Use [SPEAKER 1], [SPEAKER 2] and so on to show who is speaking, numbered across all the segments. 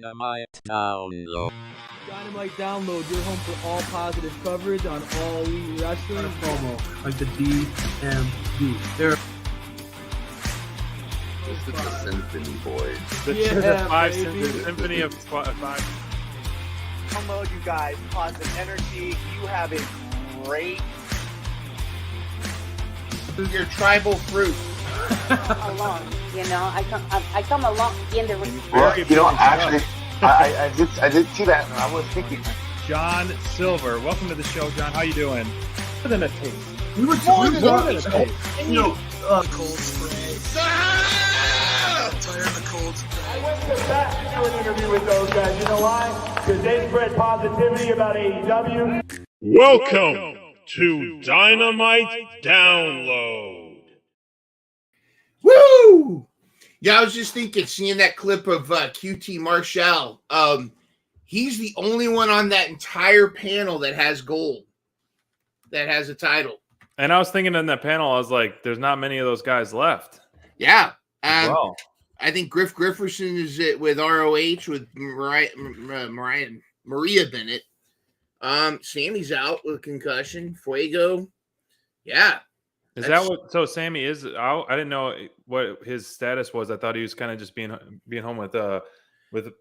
[SPEAKER 1] Dynamite Download.
[SPEAKER 2] Dynamite Download, your home for all positive coverage on all elite wrestling.
[SPEAKER 3] Promo, like the DMV.
[SPEAKER 4] This is the Symphony Boys.
[SPEAKER 3] The Symphony of Five.
[SPEAKER 5] Download, you guys. Positive energy. You have a great. Your tribal fruit.
[SPEAKER 6] Along, I come along in the.
[SPEAKER 4] Well, actually, I did see that, and I was thinking.
[SPEAKER 3] John Silver, welcome to the show, John. How you doing? More than a taste.
[SPEAKER 4] We were
[SPEAKER 5] More than a
[SPEAKER 4] taste.
[SPEAKER 7] Cold spray. Tired of the cold spray.
[SPEAKER 8] I went to bat to do an interview with those guys. You know why? Because they spread positivity about AEW.
[SPEAKER 9] Welcome to Dynamite Download.
[SPEAKER 5] Woo! Yeah, I was just thinking, seeing that clip of QT Marshall. He's the only one on that entire panel that has gold, that has a title.
[SPEAKER 3] And I was thinking in that panel, I was like, there's not many of those guys left.
[SPEAKER 5] Yeah.
[SPEAKER 3] Wow.
[SPEAKER 5] I think Griff Grifferson is it with ROH with Maria Bennett. Sammy's out with concussion. Fuego. Yeah.
[SPEAKER 3] Is that what? So Sammy is out. I didn't know what his status was. I thought he was kind of just being home with a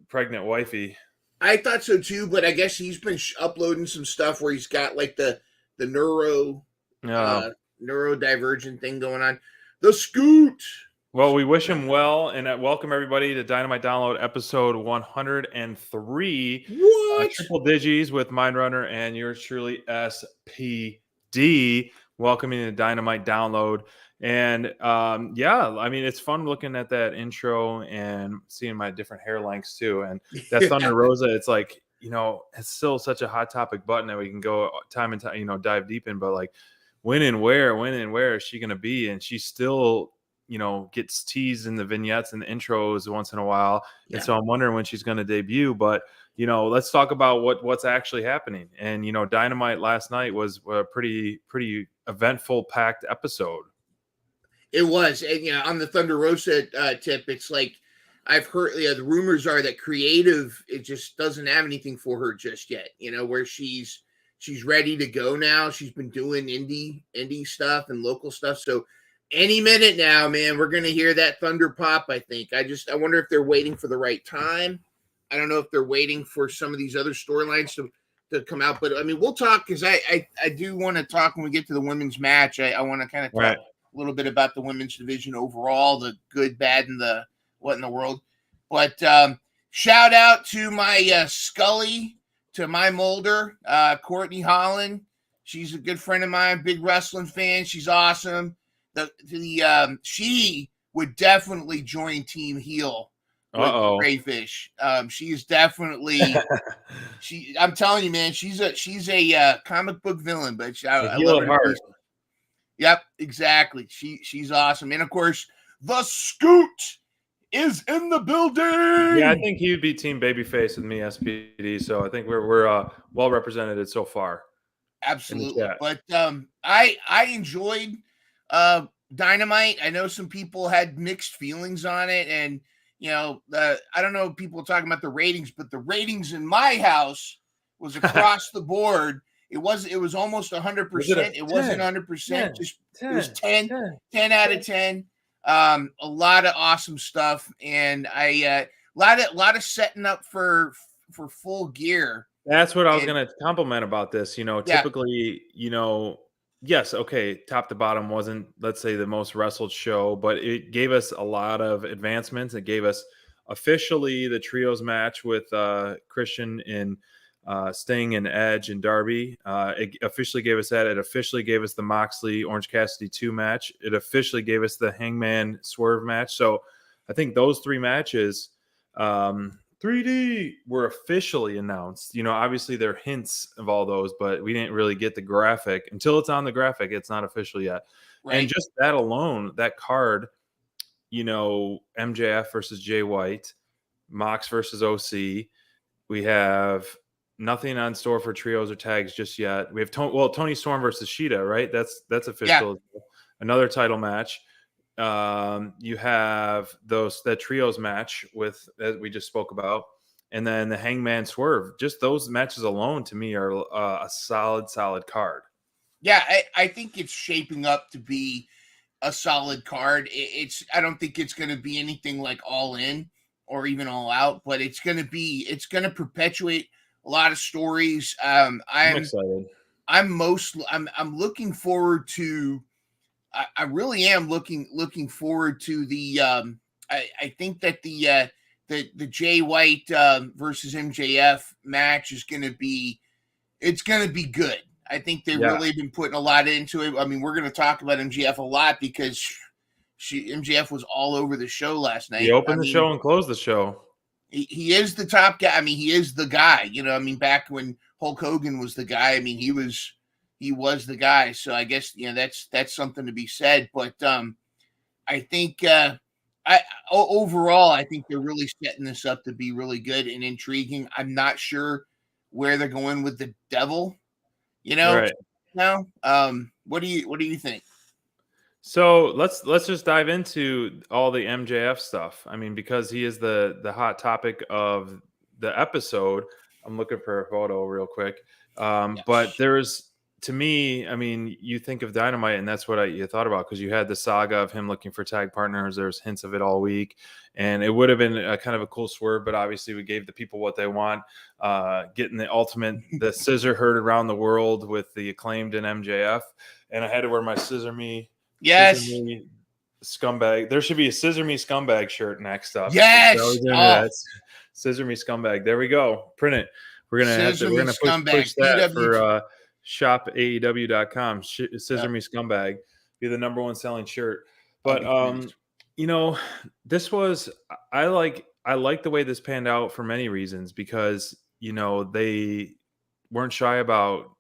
[SPEAKER 3] pregnant wifey.
[SPEAKER 5] I thought so too, but I guess he's been uploading some stuff where he's got like the neurodivergent thing going on. The Scoot.
[SPEAKER 3] Well, we wish him well, and welcome everybody to Dynamite Download episode 103.
[SPEAKER 5] What?
[SPEAKER 3] Triple Digis with Mindrunner and yours truly, SPD. Welcoming to Dynamite Download. And I mean, it's fun looking at that intro and seeing my different hair lengths too. And that Thunder Rosa, it's like, it's still such a hot topic button that we can go time and time, dive deep in. But like, when and where is she going to be? And she still, gets teased in the vignettes and the intros once in a while. Yeah. And so I'm wondering when she's going to debut. But let's talk about what's actually happening. And Dynamite last night was a pretty eventful, packed episode.
[SPEAKER 5] It was, and on the Thunder Rosa tip, it's like I've heard. The rumors are that creative, it just doesn't have anything for her just yet. Where she's ready to go now. She's been doing indie stuff and local stuff. So any minute now, man, we're gonna hear that Thunder pop. I think. I wonder if they're waiting for the right time. I don't know if they're waiting for some of these other storylines to come out. But I mean, we'll talk because I do want to talk when we get to the women's match. I want to kind of talk a little bit about the women's division overall, the good, bad, and the what in the world. But shout out to my Scully, to my Mulder, Courtney Holland. She's a good friend of mine, big wrestling fan. She's awesome. She would definitely join Team Heel. Crayfish. She is definitely I'm telling you, man, she's a comic book villain, but I love her. Yep, exactly. She's awesome. And of course, the Scoot is in the building.
[SPEAKER 3] Yeah, I think he would be Team Babyface with me, SPD. So I think we're well represented so far.
[SPEAKER 5] Absolutely. But I enjoyed Dynamite. I know some people had mixed feelings on it, and I don't know if people talking about the ratings, but the ratings in my house was across the board. It was almost 100%. It wasn't 100%. It was 10 out of 10. A lot of awesome stuff, and a lot of setting up for full gear.
[SPEAKER 3] That's what I was going to compliment about this. Typically, yes, okay, top to bottom wasn't, let's say, the most wrestled show, but it gave us a lot of advancements. It gave us officially the trios match with Christian and Sting and Edge and Darby. It officially gave us that. It officially gave us the Moxley Orange Cassidy 2 match. It officially gave us the Hangman Swerve match. So I think those three matches 3D were officially announced. Obviously there are hints of all those, but we didn't really get the graphic until it's on the graphic. It's not official yet. Right. And just that alone, that card, MJF versus Jay White, Mox versus OC. We have nothing on store for trios or tags just yet. We have Tony Storm versus Sheeta, right? That's official. Yeah. Another title match. You have that trios match with that we just spoke about. and then the Hangman Swerve. Just those matches alone to me are a solid card.
[SPEAKER 5] Yeah, I think it's shaping up to be a solid card. I don't think it's going to be anything like All In or even All Out, but it's going to perpetuate a lot of stories.
[SPEAKER 3] I'm excited.
[SPEAKER 5] I'm looking forward to. I really am looking forward to the. I think that the Jay White versus MJF match is going to be. It's going to be good. I think they've really been putting a lot into it. I mean, we're going to talk about MJF a lot because MJF was all over the show last night.
[SPEAKER 3] He opened the show and closed the show.
[SPEAKER 5] He is the top guy. I mean, he is the guy. You know, I mean, back when Hulk Hogan was the guy, I mean, he was the guy. So I guess that's something to be said. But I think overall, I think they're really setting this up to be really good and intriguing. I'm not sure where they're going with the Devil. You know,
[SPEAKER 3] right
[SPEAKER 5] now, what do you think?
[SPEAKER 3] So let's just dive into all the MJF stuff. I mean, because he is the hot topic of the episode. I'm looking for a photo real quick. But there's, to me, I mean, you think of Dynamite, and that's what you thought about, because you had the saga of him looking for tag partners. There's hints of it all week, and it would have been a kind of a cool swerve. But obviously, we gave the people what they want. Getting the scissor heard around the world with the Acclaimed and MJF, and I had to wear my Scissor Me.
[SPEAKER 5] Yes.
[SPEAKER 3] Scissor Me Scumbag. There should be a Scissor Me Scumbag shirt next up.
[SPEAKER 5] Yes.
[SPEAKER 3] Scissor Me Scumbag. There we go. Print it. We're gonna push that for shopaew.com. Scissor Me Scumbag. Be the number one selling shirt. But this was I like the way this panned out for many reasons, because they weren't shy about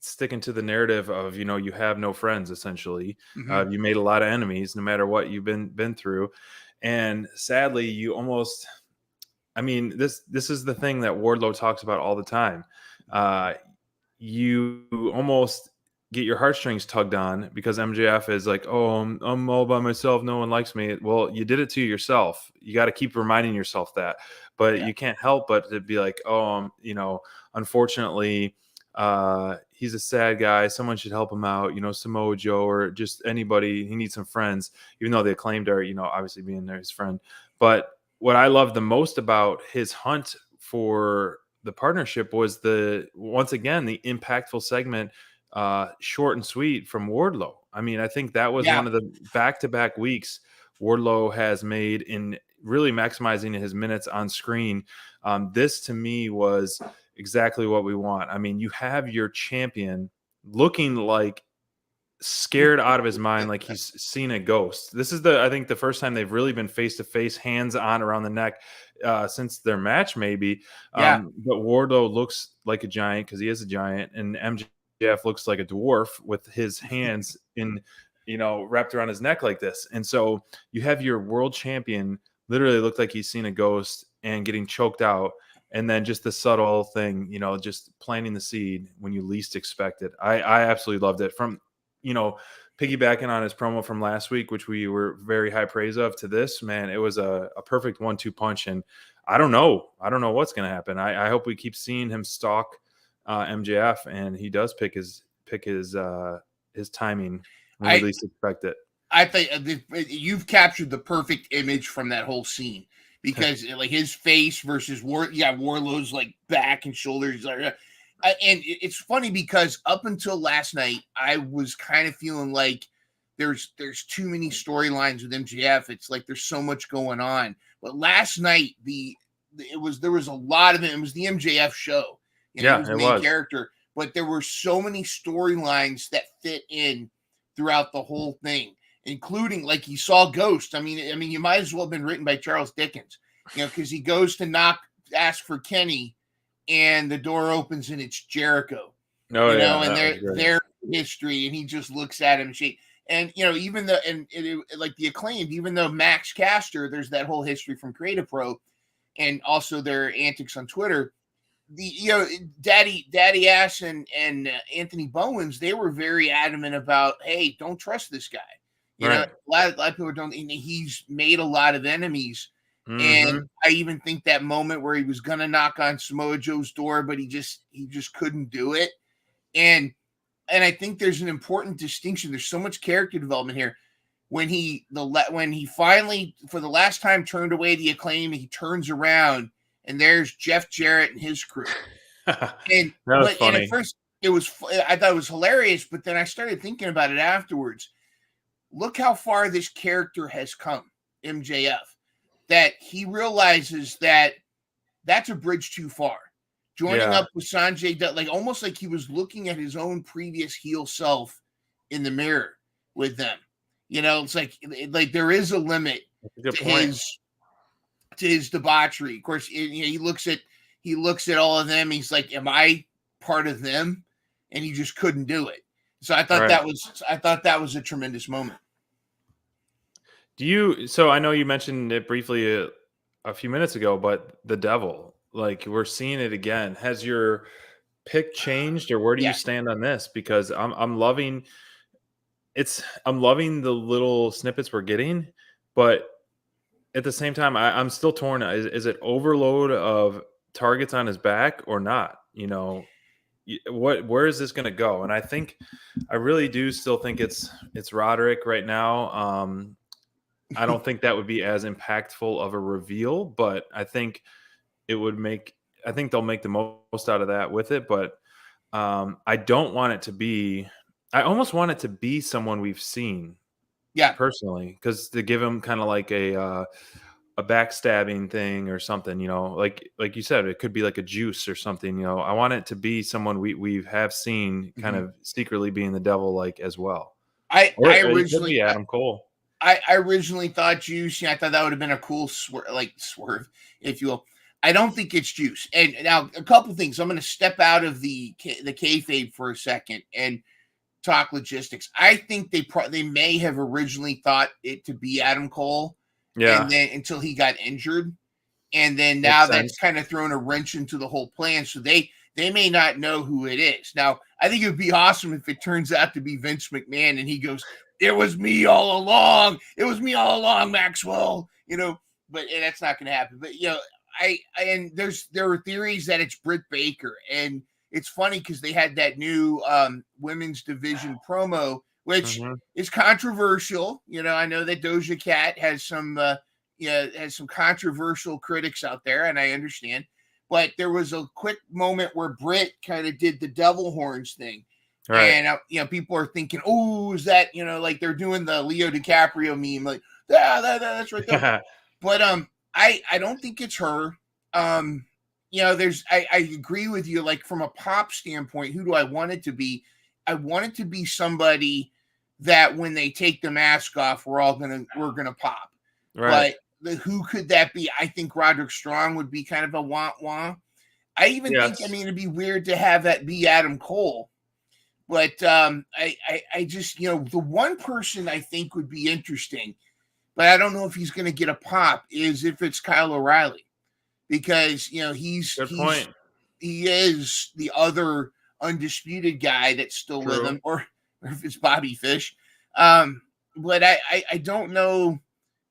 [SPEAKER 3] sticking to the narrative of you have no friends, essentially. You made a lot of enemies no matter what you've been through, and sadly you almost, I mean, this is the thing that Wardlow talks about all the time. You almost get your heartstrings tugged on because MJF is like, oh, I'm all by myself, no one likes me. Well, you did it to yourself. You got to keep reminding yourself that, but you can't help but to be like, oh, unfortunately, he's a sad guy. Someone should help him out. Samoa Joe or just anybody. He needs some friends, even though the Acclaimed are, obviously being there his friend. But what I love the most about his hunt for the partnership was once again, the impactful segment, short and sweet, from Wardlow. I mean, I think that was one of the back-to-back weeks Wardlow has made in really maximizing his minutes on screen. This to me was exactly what we want. I mean, you have your champion looking like scared out of his mind, like he's seen a ghost. This is I think the first time they've really been face to face, hands on around the neck, since their match, maybe. But Wardlow looks like a giant because he is a giant, and MJF looks like a dwarf with his hands wrapped around his neck like this. And so you have your world champion literally look like he's seen a ghost and getting choked out. And then just the subtle thing, just planting the seed when you least expect it. I absolutely loved it. From, piggybacking on his promo from last week, which we were very high praise of, to this, man, it was a perfect 1-2 punch. And I don't know what's going to happen. I hope we keep seeing him stalk MJF, and he does pick his timing when we least expect it.
[SPEAKER 5] I think you've captured the perfect image from that whole scene. Because like his face versus Wardlow's like back and shoulders, and it's funny because up until last night, I was kind of feeling like there's too many storylines with MJF. It's like there's so much going on. But last night, there was a lot of it. It was the MJF show. He was the main character, but there were so many storylines that fit in throughout the whole thing, including like he saw Ghost. I mean, you might as well have been written by Charles Dickens, because he goes to ask for Kenny, and the door opens and it's Jericho. And their history, and he just looks at him. Even like the Acclaimed, even though Max Caster, there's that whole history from Creative Pro, and also their antics on Twitter. Daddy Ass and Anthony Bowens, they were very adamant about, hey, don't trust this guy. A lot of people don't. He's made a lot of enemies, And
[SPEAKER 3] Mhm.
[SPEAKER 5] I even think that moment where he was gonna knock on Samoa Joe's door, but he just couldn't do it. And I think there's an important distinction. There's so much character development here. When he finally, for the last time, turned away the Acclaim, he turns around and there's Jeff Jarrett and his crew. And
[SPEAKER 3] That was
[SPEAKER 5] and at
[SPEAKER 3] funny.
[SPEAKER 5] first I thought it was hilarious, but then I started thinking about it afterwards. Look how far this character has come, MJF. That he realizes that that's a bridge too far. Joining
[SPEAKER 3] Yeah.
[SPEAKER 5] up with Sanjay Dutt, like almost like he was looking at his own previous heel self in the mirror with them. You know, it's like there is a limit
[SPEAKER 3] That's a good
[SPEAKER 5] to
[SPEAKER 3] point.
[SPEAKER 5] his debauchery. Of course, he looks at all of them. He's like, "Am I part of them?" And he just couldn't do it. So I thought
[SPEAKER 3] Right.
[SPEAKER 5] that was a tremendous moment.
[SPEAKER 3] So I know you mentioned it briefly a few minutes ago, but the devil, like we're seeing it again. Has your pick changed, or where do you
[SPEAKER 5] Yeah.
[SPEAKER 3] stand on this? Because I'm loving I'm loving the little snippets we're getting, but at the same time, I'm still torn. Is it overload of targets on his back or not? You know, where is this going to go? And I really do still think it's Roderick right now. I don't think that would be as impactful of a reveal, but I think it would make. I think they'll make the most out of that with it. But I don't want it to be. I almost want it to be someone we've seen,
[SPEAKER 5] Yeah.
[SPEAKER 3] personally, because to give him kind of like a backstabbing thing or something, like you said, it could be like a Juice or something. I want it to be someone we have seen kind of secretly being the devil, like, as well.
[SPEAKER 5] I
[SPEAKER 3] Or it could
[SPEAKER 5] originally
[SPEAKER 3] be Adam Cole.
[SPEAKER 5] I originally thought Juice. I thought that would have been a cool swerve, if you will. I don't think it's Juice. And now a couple things. I'm going to step out of the kayfabe for a second and talk logistics. I think they may have originally thought it to be Adam Cole,
[SPEAKER 3] Yeah,
[SPEAKER 5] and then until he got injured, and then
[SPEAKER 3] makes
[SPEAKER 5] now
[SPEAKER 3] sense.
[SPEAKER 5] that's kind of thrown a wrench into the whole plan. So they may not know who it is. Now, I think it would be awesome if it turns out to be Vince McMahon and he goes, "It was me all along. It was me all along, Maxwell." But that's not going to happen. But and there were theories that it's Britt Baker, and it's funny because they had that new women's division promo, which is controversial. I know that Doja Cat has some controversial critics out there, and I understand. But there was a quick moment where Britt kind of did the devil horns thing.
[SPEAKER 3] Right.
[SPEAKER 5] And people are thinking, "Oh, is that like they're doing the Leo DiCaprio meme?" Like, that's right there. But I don't think it's her. I agree with you. Like, from a pop standpoint, who do I want it to be? I want it to be somebody that when they take the mask off, we're gonna pop.
[SPEAKER 3] Right.
[SPEAKER 5] But who could that be? I think Roderick Strong would be kind of a wah-wah. I even think, it'd be weird to have that be Adam Cole. But I just, the one person I think would be interesting, but I don't know if he's going to get a pop, is if it's Kyle O'Reilly. Because,
[SPEAKER 3] Good point.
[SPEAKER 5] he is the other undisputed guy that's still
[SPEAKER 3] True.
[SPEAKER 5] with him, or if it's Bobby Fish. But I don't know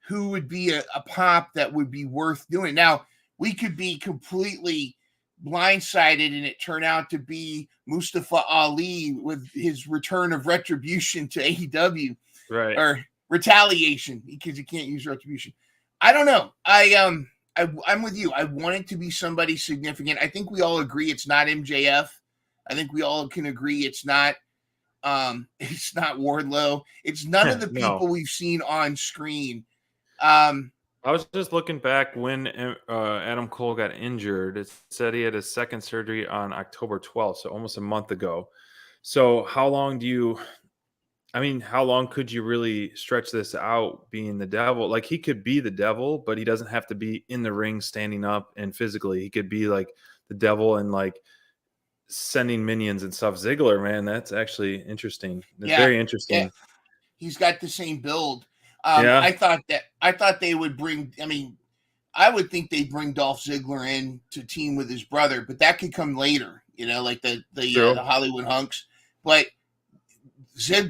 [SPEAKER 5] who would be a pop that would be worth doing. Now, we could be completely blindsided and it turn out to be Mustafa Ali with his return of Retribution to AEW,
[SPEAKER 3] Right.
[SPEAKER 5] or Retaliation, because you can't use Retribution. I don't know. I'm with you. I want it to be somebody significant. I think we all agree it's not MJF. I think we all can agree it's not Wardlow. It's none of the people we've seen on screen.
[SPEAKER 3] I was just looking back when Adam Cole got injured. It said he had his second surgery on October 12th, so almost a month ago. So how long could you really stretch this out being the devil? Like, he could be the devil, but he doesn't have to be in the ring standing up and physically. He could be like the devil and like sending minions and stuff. Ziggler, man, that's actually interesting. That's very interesting.
[SPEAKER 5] Yeah. He's got the same build.
[SPEAKER 3] Yeah.
[SPEAKER 5] I thought they would bring. I would think they'd bring Dolph Ziggler in to team with his brother, but that could come later. Like the Hollywood hunks. But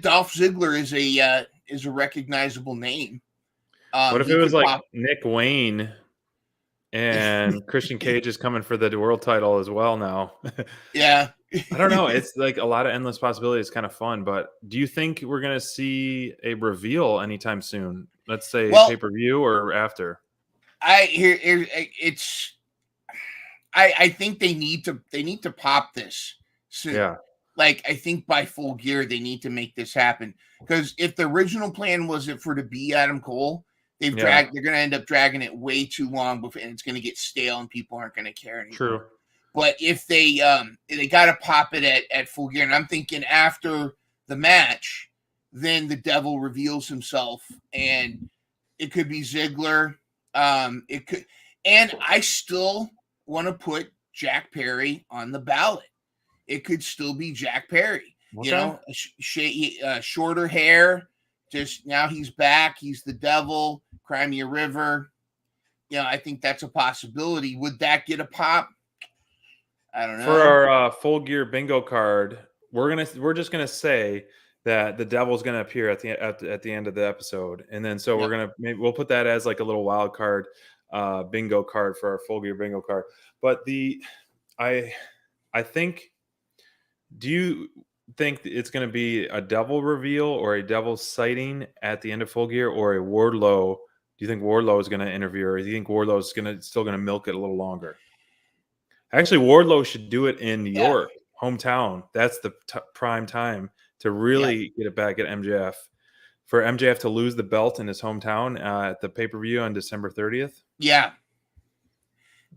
[SPEAKER 5] Dolph Ziggler is a recognizable name.
[SPEAKER 3] What if it was like Nick Wayne and Christian Cage is coming for the world title as well now.
[SPEAKER 5] Yeah.
[SPEAKER 3] I don't know. It's like a lot of endless possibilities. Kind of fun. But do you think we're going to see a reveal anytime soon? Let's say
[SPEAKER 5] Well,
[SPEAKER 3] pay-per-view or after?
[SPEAKER 5] I think they need to pop this soon.
[SPEAKER 3] Yeah.
[SPEAKER 5] Like, I think by Full Gear they need to make this happen, because if the original plan was it for to be Adam Cole, they're going to end up dragging it way too long before, and it's going to get stale and people aren't going to care anymore.
[SPEAKER 3] True.
[SPEAKER 5] But if they got to pop it at Full Gear, and I'm thinking after the match, then the Devil reveals himself, and it could be Ziggler. It could, and I still want to put Jack Perry on the ballot. It could still be Jack Perry.
[SPEAKER 3] Okay.
[SPEAKER 5] You know, shorter hair. Just now he's back. He's the Devil. Crimea River. You know, I think that's a possibility. Would that get a pop? I don't know.
[SPEAKER 3] For our Full Gear bingo card, we're just gonna say that the Devil's gonna appear at the end of the episode, and then so we'll put that as like a little wild card bingo card for our Full Gear bingo card. But I think, do you think it's going to be a Devil reveal or a Devil sighting at the end of Full Gear, or a Wardlow? Do you think Wardlow is going to interview, or do you think Wardlow is still going to milk it a little longer? Actually, Wardlow should do it in New York, hometown. That's the prime time to really get it back at MJF. For MJF to lose the belt in his hometown at the pay-per-view on December 30th.
[SPEAKER 5] Yeah.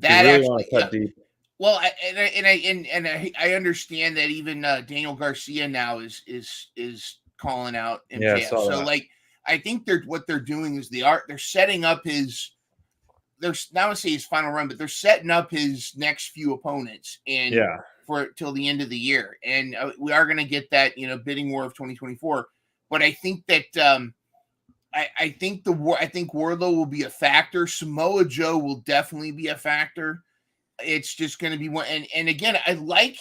[SPEAKER 5] That
[SPEAKER 3] really
[SPEAKER 5] actually
[SPEAKER 3] want to cut deep.
[SPEAKER 5] Well, I understand that even Daniel Garcia now is calling out MJF.
[SPEAKER 3] Yeah,
[SPEAKER 5] so
[SPEAKER 3] that.
[SPEAKER 5] Like, I think what they're doing is they're setting up they're not to say his final run, but they're setting up his next few opponents for till the end of the year, and we are going to get that bidding war of 2024. But I think that I think Wardlow will be a factor. Samoa Joe will definitely be a factor. It's just going to be one. And again, I like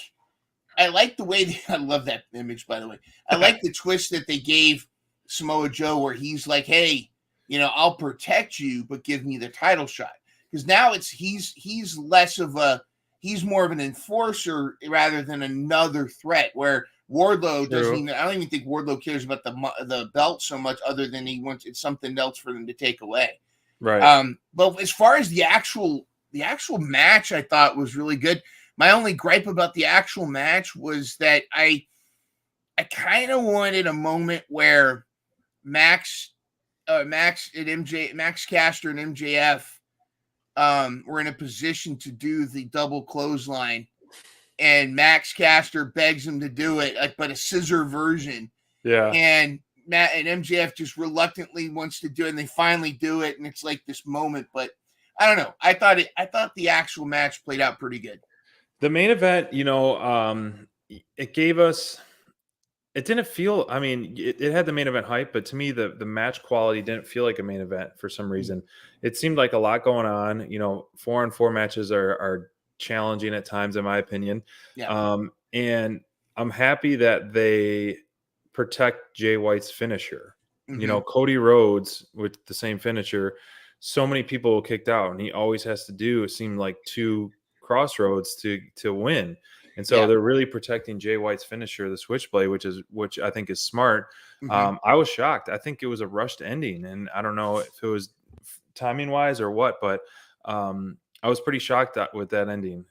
[SPEAKER 5] the way I love that image, by the way. I like the twist that they gave Samoa Joe, where he's like, hey, I'll protect you, but give me the title shot. Because now he's more of an enforcer rather than another threat, where Wardlow doesn't even. I don't even think Wardlow cares about the belt so much, other than it's something else for them to take away.
[SPEAKER 3] Right.
[SPEAKER 5] But as far as the actual match, I thought was really good. My only gripe about the actual match was that I kind of wanted a moment where Max Caster and MJF were in a position to do the double clothesline, and Max Caster begs him to do it, but a scissor version.
[SPEAKER 3] Yeah.
[SPEAKER 5] And MJF just reluctantly wants to do it, and they finally do it, and it's like this moment. But I don't know. I thought the actual match played out pretty good.
[SPEAKER 3] The main event, it gave us. It didn't feel. I mean, it had the main event hype, but to me, the match quality didn't feel like a main event for some reason. It seemed like a lot going on. 4-on-4 matches are challenging at times, in my opinion.
[SPEAKER 5] Yeah.
[SPEAKER 3] And I'm happy that they protect Jay White's finisher.
[SPEAKER 5] Mm-hmm.
[SPEAKER 3] Cody Rhodes with the same finisher. So many people kicked out, and he always has to do, it seemed like, 2 crossroads to win. And so they're really protecting Jay White's finisher, the Switchblade, which I think is smart.
[SPEAKER 5] Mm-hmm.
[SPEAKER 3] I was shocked. I think it was a rushed ending, and I don't know if it was timing wise or what, but I was pretty shocked with that ending.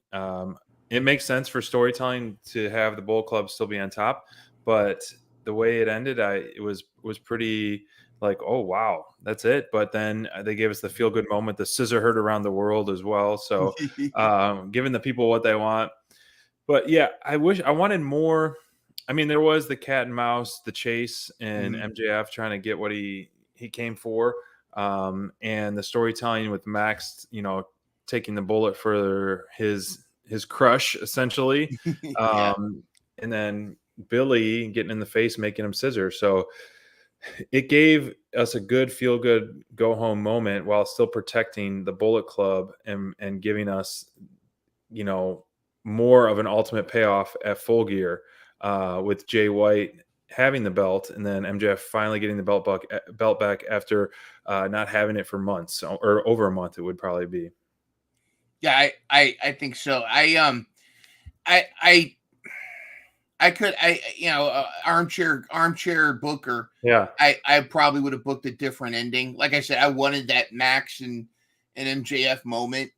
[SPEAKER 3] It makes sense for storytelling to have the Bullet Club still be on top, but the way it ended, it was pretty like, oh wow, that's it. But then they gave us the feel good moment, the scissor hurt around the world as well. So giving the people what they want. But yeah, I wanted more. I mean, there was the cat and mouse, the chase, and MJF trying to get what he came for, and the storytelling with Max, taking the bullet for his crush, essentially, and then Billy getting in the face, making him scissor. So it gave us a good feel good go home moment while still protecting the Bullet Club and giving us, more of an ultimate payoff at Full Gear with Jay White having the belt, and then MJF finally getting the belt back after not having it for months, or over a month it would probably be.
[SPEAKER 5] Yeah, I think so. I could, armchair booker.
[SPEAKER 3] Yeah.
[SPEAKER 5] I probably would have booked a different ending. Like I said, I wanted that Max and MJF moment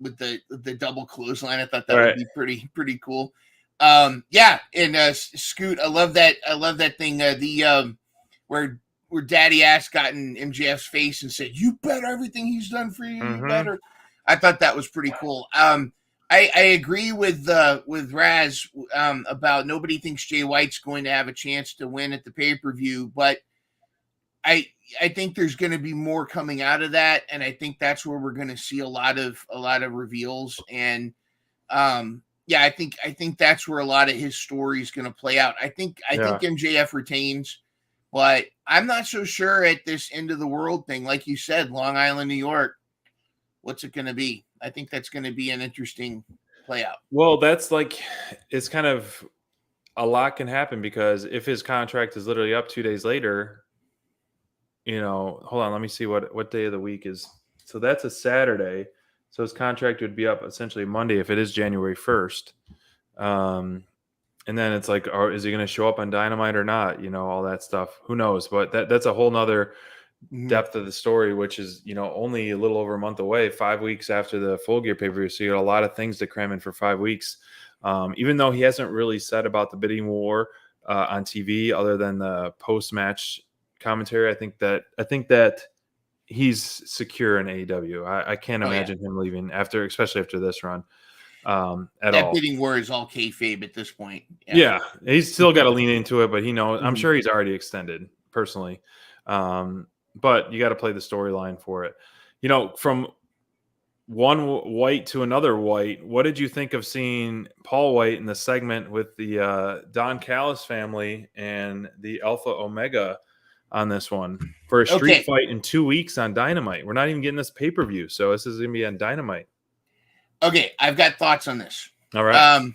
[SPEAKER 5] with the double clothesline. I thought that would be pretty cool. Yeah, and Scoot, I love that thing. Where Daddy Ass got in MJF's face and said, "You bet everything he's done for you. You better." I thought that was pretty cool. I agree with Raz about nobody thinks Jay White's going to have a chance to win at the pay-per-view, but I think there's going to be more coming out of that, and I think that's where we're going to see a lot of reveals. And yeah, I think that's where a lot of his story is going to play out. I think MJF retains, but I'm not so sure at this end of the world thing. Like you said, Long Island, New York, what's it going to be? I think that's going to be an interesting play out.
[SPEAKER 3] Well, that's like, it's kind of, a lot can happen, because if his contract is literally up 2 days later, hold on, let me see what day of the week is. So that's a Saturday. So his contract would be up essentially Monday if it is January 1st. And then it's like, is he going to show up on Dynamite or not? All that stuff. Who knows? But that's a whole nother depth of the story, which is, only a little over a month away, 5 weeks after the Full Gear pay-per-view. So you got a lot of things to cram in for 5 weeks. Even though he hasn't really said about the bidding war on TV, other than the post-match commentary, I think that he's secure in AEW. I can't imagine him leaving especially after this run. At all.
[SPEAKER 5] That bidding war is all kayfabe at this point.
[SPEAKER 3] Yeah, he's still got to lean into it, but he knows. I'm sure he's already extended personally. But you got to play the storyline for it. From one White to another White, what did you think of seeing Paul White in the segment with the Don Callis family and the Alpha Omega on this one for a street fight in 2 weeks on Dynamite? We're not even getting this pay-per-view, so this is going to be on Dynamite.
[SPEAKER 5] Okay, I've got thoughts on this.
[SPEAKER 3] All right.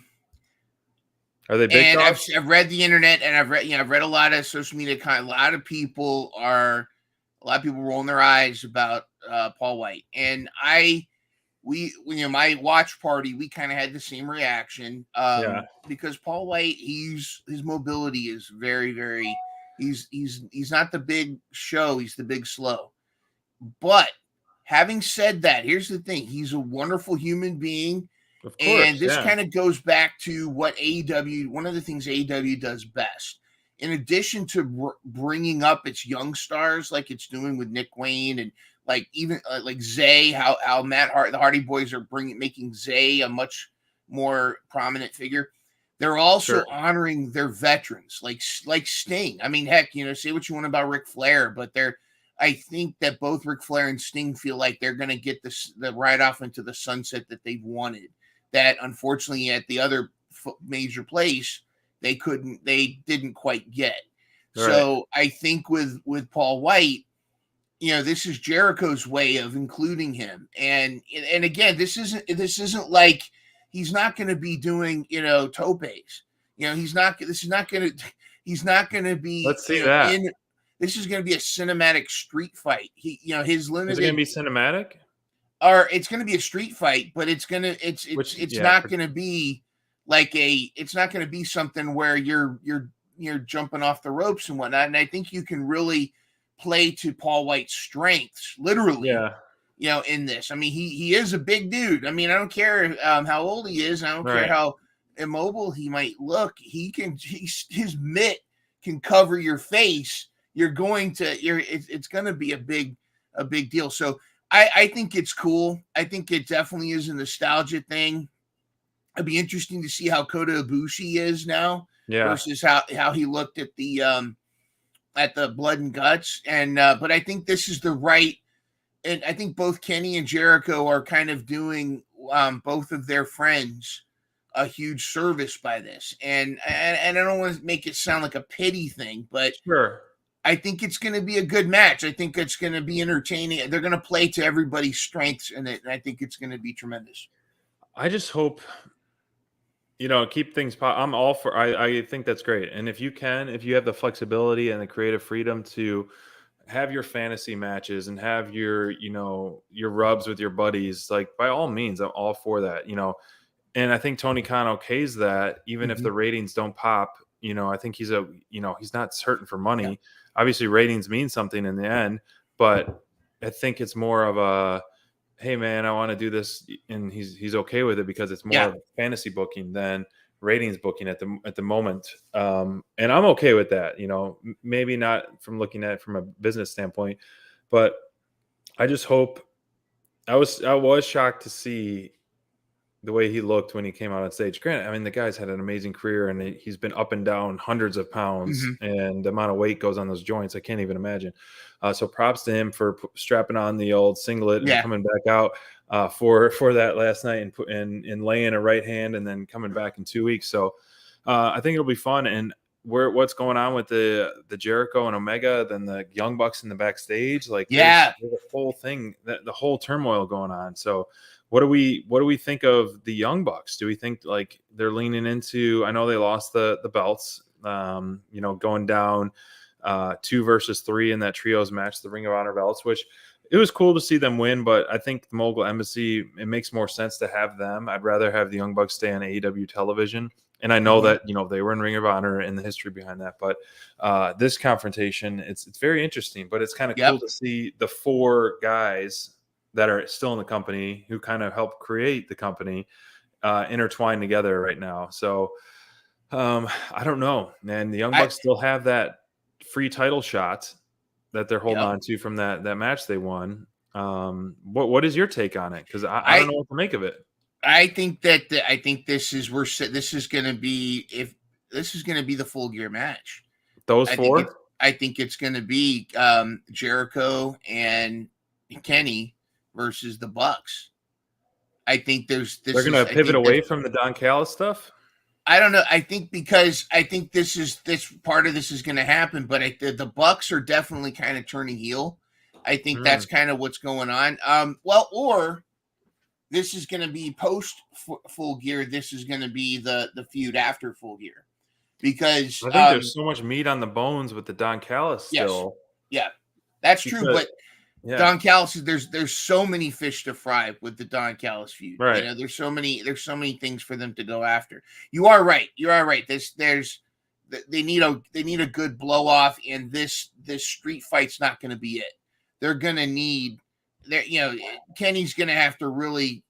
[SPEAKER 3] Are they big?
[SPEAKER 5] And I've read the internet, and I've read a lot of social media. A lot of people rolling their eyes about Paul White, and my watch party, we kind of had the same reaction. Because Paul White, his mobility is very, very. He's not the big show. He's the big slow. But having said that, here's the thing: he's a wonderful human being.
[SPEAKER 3] Of course,
[SPEAKER 5] and this kind of goes back to what AEW, one of the things AEW does best. In addition to bringing up its young stars, like it's doing with Nick Wayne, and like even like Zay, how the Hardy Boys are making Zay a much more prominent figure. They're also honoring their veterans, like Sting. I mean, heck, say what you want about Ric Flair, but I think that both Ric Flair and Sting feel like they're going to get the ride off into the sunset that they've wanted. That unfortunately at the other major place they didn't quite get. Right. So I think with Paul White, this is Jericho's way of including him. And again, this isn't like he's not going to be doing, topes. He's not going to be.
[SPEAKER 3] Let's see that.
[SPEAKER 5] This is going to be a cinematic street fight. His limited.
[SPEAKER 3] Is it going to be cinematic?
[SPEAKER 5] Or it's going to be a street fight, but it's not going to be it's not going to be something where you're jumping off the ropes and whatnot. And I think you can really play to Paul White's strengths, literally. Yeah. In this, I mean, he is a big dude. I mean, I don't care how old he is. I don't care how immobile he might look. His mitt can cover your face. It's going to be a big deal. So. I think it's cool. I think it definitely is a nostalgia thing. It'd be interesting to see how Kota Ibushi is now versus how he looked at the Blood and Guts. And but I think this is the right, and I think both Kenny and Jericho are kind of doing both of their friends a huge service by this. And I don't want to make it sound like a pity thing, but I think it's going to be a good match. I think it's going to be entertaining. They're going to play to everybody's strengths in it, and I think it's going to be tremendous.
[SPEAKER 3] I just hope, keep things. I'm all for. I think that's great. And if you have the flexibility and the creative freedom to have your fantasy matches and have your, your rubs with your buddies. Like, by all means, I'm all for that, And I think Tony Khan okays that, even if the ratings don't pop. I think he's he's not certain for money.
[SPEAKER 5] Yeah.
[SPEAKER 3] Obviously, ratings mean something in the end, but I think it's more of a, hey man, I want to do this, and he's okay with it because it's more of fantasy booking than ratings booking at the moment. And I'm okay with that. Maybe not from looking at it from a business standpoint, but I just hope. I was shocked to see the way he looked when he came out on stage. Granted, I mean, the guy's had an amazing career, and he's been up and down hundreds of pounds, and the amount of weight goes on those joints, I can't even imagine. So props to him for strapping on the old singlet and coming back out for that last night and laying a right hand and then coming back in 2 weeks. So I think it'll be fun. And what's going on with the Jericho and Omega, then the Young Bucks in the backstage, like there's a whole thing, the whole turmoil going on. So what do we think of the Young Bucks? Do we think like they're leaning into? I know they lost the belts, going down 2 versus 3 in that trios match, the Ring of Honor belts, which it was cool to see them win. But I think the Mogul Embassy, it makes more sense to have them. I'd rather have the Young Bucks stay on AEW television. And I know that they were in Ring of Honor and the history behind that. But this confrontation, it's very interesting. But it's kind of cool to see the 4 guys that are still in the company, who kind of helped create the company, intertwined together right now. So I don't know, man. The Young Bucks still have that free title shot that they're holding on to from that match they won. What is your take on it? Because I don't know what to make of it.
[SPEAKER 5] I think that this is going to be the Full Gear match.
[SPEAKER 3] Those 4.
[SPEAKER 5] I think it's going to be Jericho and Kenny versus the Bucks. I think they're going to
[SPEAKER 3] pivot away from the Don Callis stuff.
[SPEAKER 5] I don't know. I think because this part of this is going to happen, but the Bucks are definitely kind of turning heel. I think that's kind of what's going on. Or this is going to be post Full Gear. This is going to be the feud after Full Gear, because
[SPEAKER 3] I think there's so much meat on the bones with the Don Callis still.
[SPEAKER 5] Yes. Yeah, that's true. But Don Callis, there's so many fish to fry with the Don Callis feud.
[SPEAKER 3] Right.
[SPEAKER 5] There's so many things for them to go after. You are right. They need a good blow off, and this street fight's not going to be it. They're going to need Kenny's going to have to really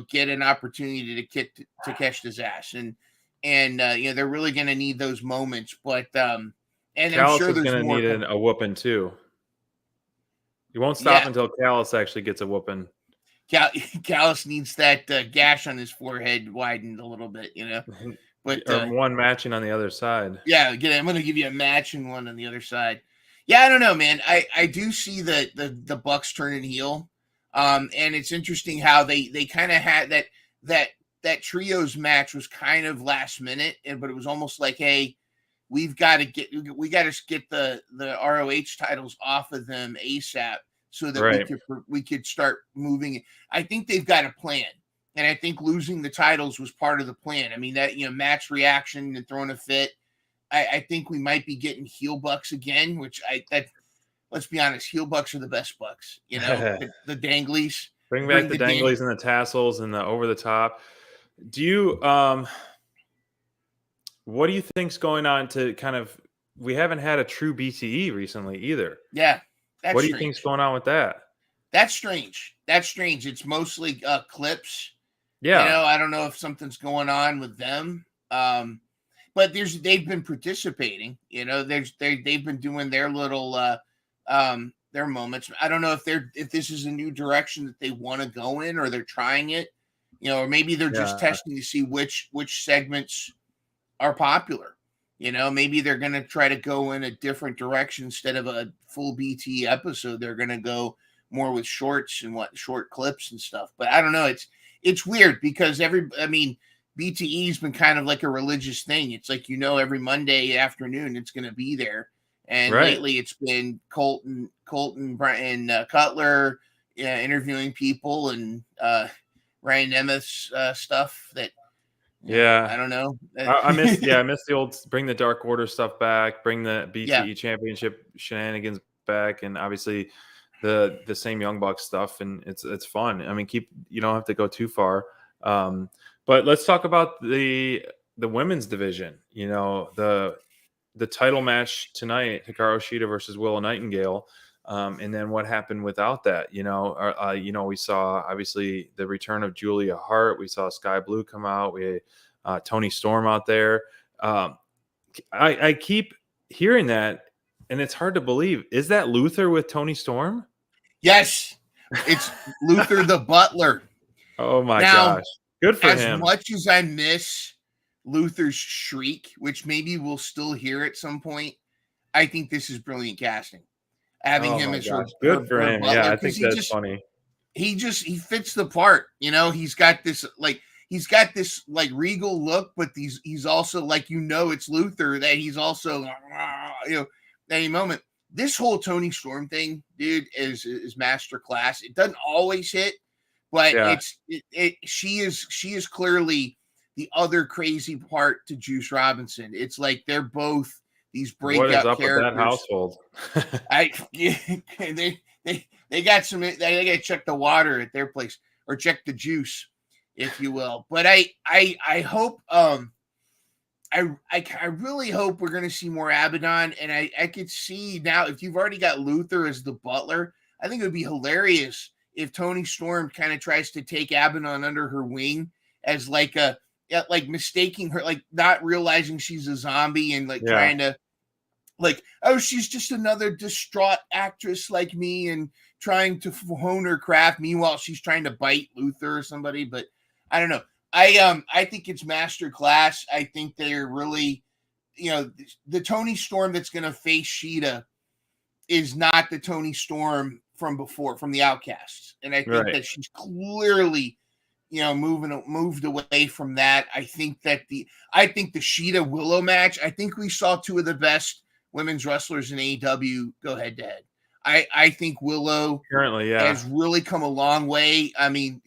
[SPEAKER 5] get an opportunity to catch his ass, and they're really going to need those moments. But and
[SPEAKER 3] Callis
[SPEAKER 5] I'm sure
[SPEAKER 3] is
[SPEAKER 5] there's
[SPEAKER 3] going to
[SPEAKER 5] more.
[SPEAKER 3] need a whooping too. He won't stop until Callis actually gets a whooping.
[SPEAKER 5] Callis needs that gash on his forehead widened a little bit, But
[SPEAKER 3] one matching on the other side.
[SPEAKER 5] Yeah, I'm going to give you a matching one on the other side. Yeah, I don't know, man. I do see the Bucks turning heel, and it's interesting how they kind of had that trios match was kind of last minute, but it was almost like, hey, we got to get the ROH titles off of them ASAP so that we could start moving. I think they've got a plan, and I think losing the titles was part of the plan. I mean, that match reaction and throwing a fit. I think we might be getting heel Bucks again, which let's be honest, heel Bucks are the best Bucks. The danglies.
[SPEAKER 3] Bring back the danglies and the tassels and the over the top. Do you what do you think's going on to kind of? We haven't had a true BTE recently either.
[SPEAKER 5] Yeah,
[SPEAKER 3] what do you think's going on with that?
[SPEAKER 5] That's strange. It's mostly clips.
[SPEAKER 3] Yeah,
[SPEAKER 5] I don't know if something's going on with them. But they've been participating. They've been doing their little their moments. I don't know if this is a new direction that they want to go in, or they're trying it. Or maybe they're just testing to see which segments are popular. Maybe they're going to try to go in a different direction instead of a full BT episode. They're going to go more with shorts and short clips and stuff. But I don't know. It's weird because BTE's been kind of like a religious thing. It's like, every Monday afternoon it's going to be there. And lately it's been Colton and Cutler interviewing people, and Ryan Nemeth's stuff that. I don't know.
[SPEAKER 3] I miss the old bring the Dark Order stuff back, bring the BTE championship shenanigans back, and obviously the same Young Bucks stuff, and it's fun. I mean, you don't have to go too far. But let's talk about the women's division. You know, the title match tonight, Hikaru Shida versus Willow Nightingale. And then what happened without that? You know, we saw obviously the return of Julia Hart. We saw Sky Blue come out. We had Tony Storm out there. I keep hearing that, and it's hard to believe. Is that Luther with Tony Storm?
[SPEAKER 5] Yes, it's Luther the Butler.
[SPEAKER 3] Oh my gosh. Good for him.
[SPEAKER 5] As much as I miss Luther's shriek, which maybe we'll still hear at some point, I think this is brilliant casting. Having him as
[SPEAKER 3] good for him.
[SPEAKER 5] Butler,
[SPEAKER 3] yeah, I think that's funny.
[SPEAKER 5] He fits the part. You know, he's got this like regal look, but he's also like, you know, it's Luther, that he's also any moment. This whole Tony Storm thing, dude, is masterclass. It doesn't always hit, but she is clearly the other crazy part to Juice Robinson. It's like they're both these breakout
[SPEAKER 3] what is up
[SPEAKER 5] characters.
[SPEAKER 3] With that household?
[SPEAKER 5] They got some. They got to check the water at their place, or check the juice, if you will. But I hope I really hope we're going to see more Abaddon, and I could see now, if you've already got Luther as the butler, I think it would be hilarious if Tony Storm kind of tries to take Abaddon under her wing as like mistaking her, like not realizing she's a zombie and trying to she's just another distraught actress like me and trying to hone her craft. Meanwhile, she's trying to bite Luther or somebody, but I don't know. I think it's master class. I think they're really, the Tony Storm that's going to face Shida is not the Tony Storm from before, from the Outcasts. And I think that she's clearly, moved away from that. I think the Shida Willow match, I think we saw two of the best women's wrestlers in AEW go head to head. I think Willow
[SPEAKER 3] currently
[SPEAKER 5] has really come a long way. I mean,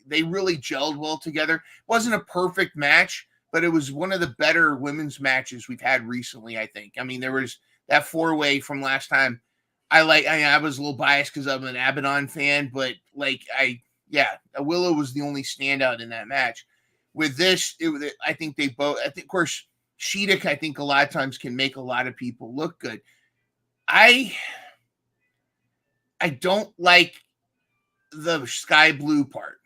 [SPEAKER 5] they really gelled well together. It wasn't a perfect match, but it was one of the better women's matches we've had recently, I think. I mean, there was that 4-way from last time. I was a little biased because I'm an Abaddon fan, but Willow was the only standout in that match. With this, I think they both. I think, of course, Shida, I think a lot of times can make a lot of people look good. I don't like the Sky Blue part.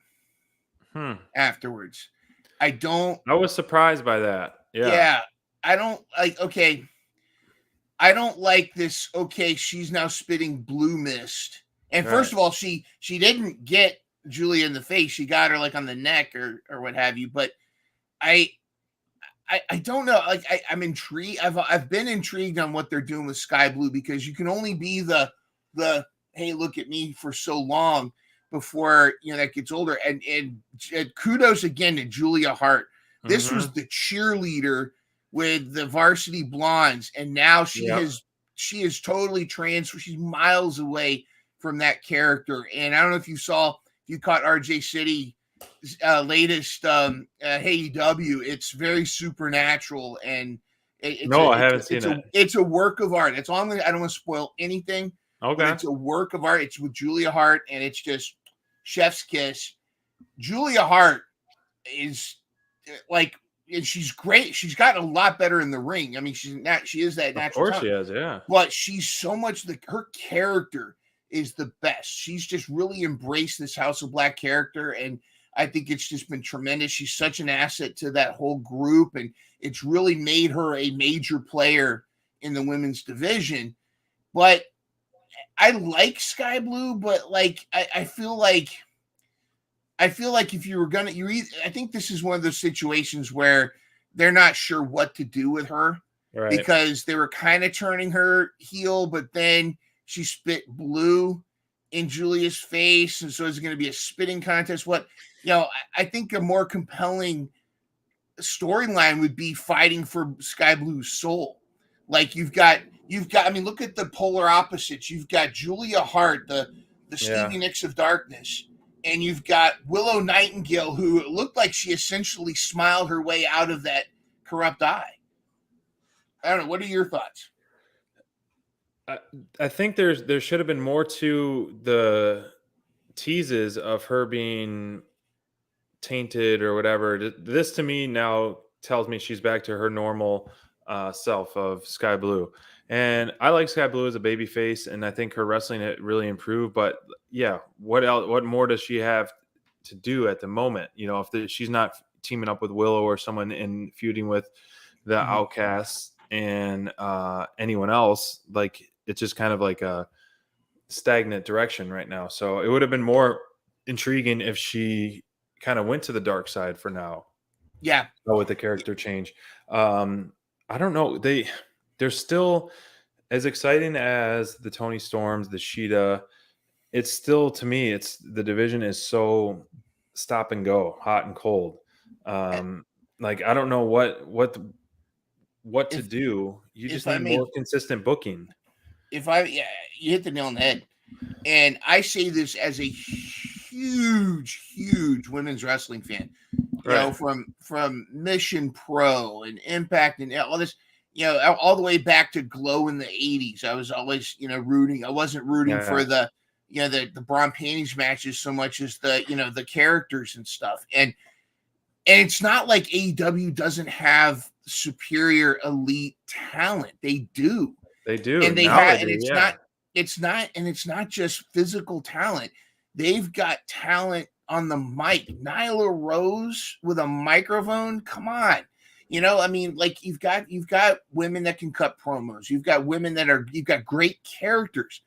[SPEAKER 5] Afterwards, I was
[SPEAKER 3] surprised by that.
[SPEAKER 5] I don't like this. Okay, she's now spitting blue mist, and first of all, she didn't get Julia in the face. She got her like on the neck or what have you. But I don't know. Like I'm intrigued. I've been intrigued on what they're doing with Sky Blue, because you can only be the hey, look at me for so long before that gets older. And kudos again to Julia Hart. This was the cheerleader with the Varsity Blondes, and now she is totally transferred. She's miles away from that character. And I don't know if you caught RJ City latest AEW. It's very supernatural, and I haven't seen it. It's a work of art. That's all I don't want to spoil anything.
[SPEAKER 3] Okay,
[SPEAKER 5] it's a work of art. It's with Julia Hart, and it's just chef's kiss. Julia Hart is and she's great. She's gotten a lot better in the ring. I mean, she is that natural.
[SPEAKER 3] Of course, she is, yeah.
[SPEAKER 5] But she's so much her character is the best. She's just really embraced this House of Black character, and I think it's just been tremendous. She's such an asset to that whole group, and it's really made her a major player in the women's division. But I like Sky Blue, but I feel like if you were gonna, I think this is one of those situations where they're not sure what to do with her, because they were kind of turning her heel, but then she spit blue in Julia's face, and so it's going to be a spitting contest. I think a more compelling storyline would be fighting for Sky Blue's soul. Like you've got. I mean, look at the polar opposites. You've got Julia Hart, the Stevie Nicks of darkness, and you've got Willow Nightingale, who looked like she essentially smiled her way out of that corrupt eye. I don't know. What are your thoughts?
[SPEAKER 3] I think there should have been more to the teases of her being tainted or whatever. This to me now tells me she's back to her normal self of Sky Blue. And I like Sky Blue as a baby face, and I think her wrestling it really improved. But yeah, what else? What more does she have to do at the moment? You know, if she's not teaming up with Willow or someone and feuding with the Outcasts and anyone else, like it's just kind of like a stagnant direction right now. So it would have been more intriguing if she kind of went to the dark side for now.
[SPEAKER 5] Yeah.
[SPEAKER 3] With the character change. I don't know. They're still as exciting as the Tony Storms, the Sheeta. It's still, to me, it's the division is so stop and go, hot and cold. Like I don't know what to do. You just need more consistent booking.
[SPEAKER 5] You hit the nail on the head. And I say this as a huge women's wrestling fan. You know, from Mission Pro and Impact and all this, you know, all the way back to Glow in the 80s. I was always, you know, rooting. I wasn't rooting for the, you know, the bra and panties matches so much as the, you know, the characters and stuff. And it's not like AEW doesn't have superior elite talent. They do.
[SPEAKER 3] They do.
[SPEAKER 5] And it's not just physical talent. They've got talent on the mic. Nyla Rose with a microphone. Come on. You know, I mean, like you've got women that can cut promos. You've got women you've got great characters.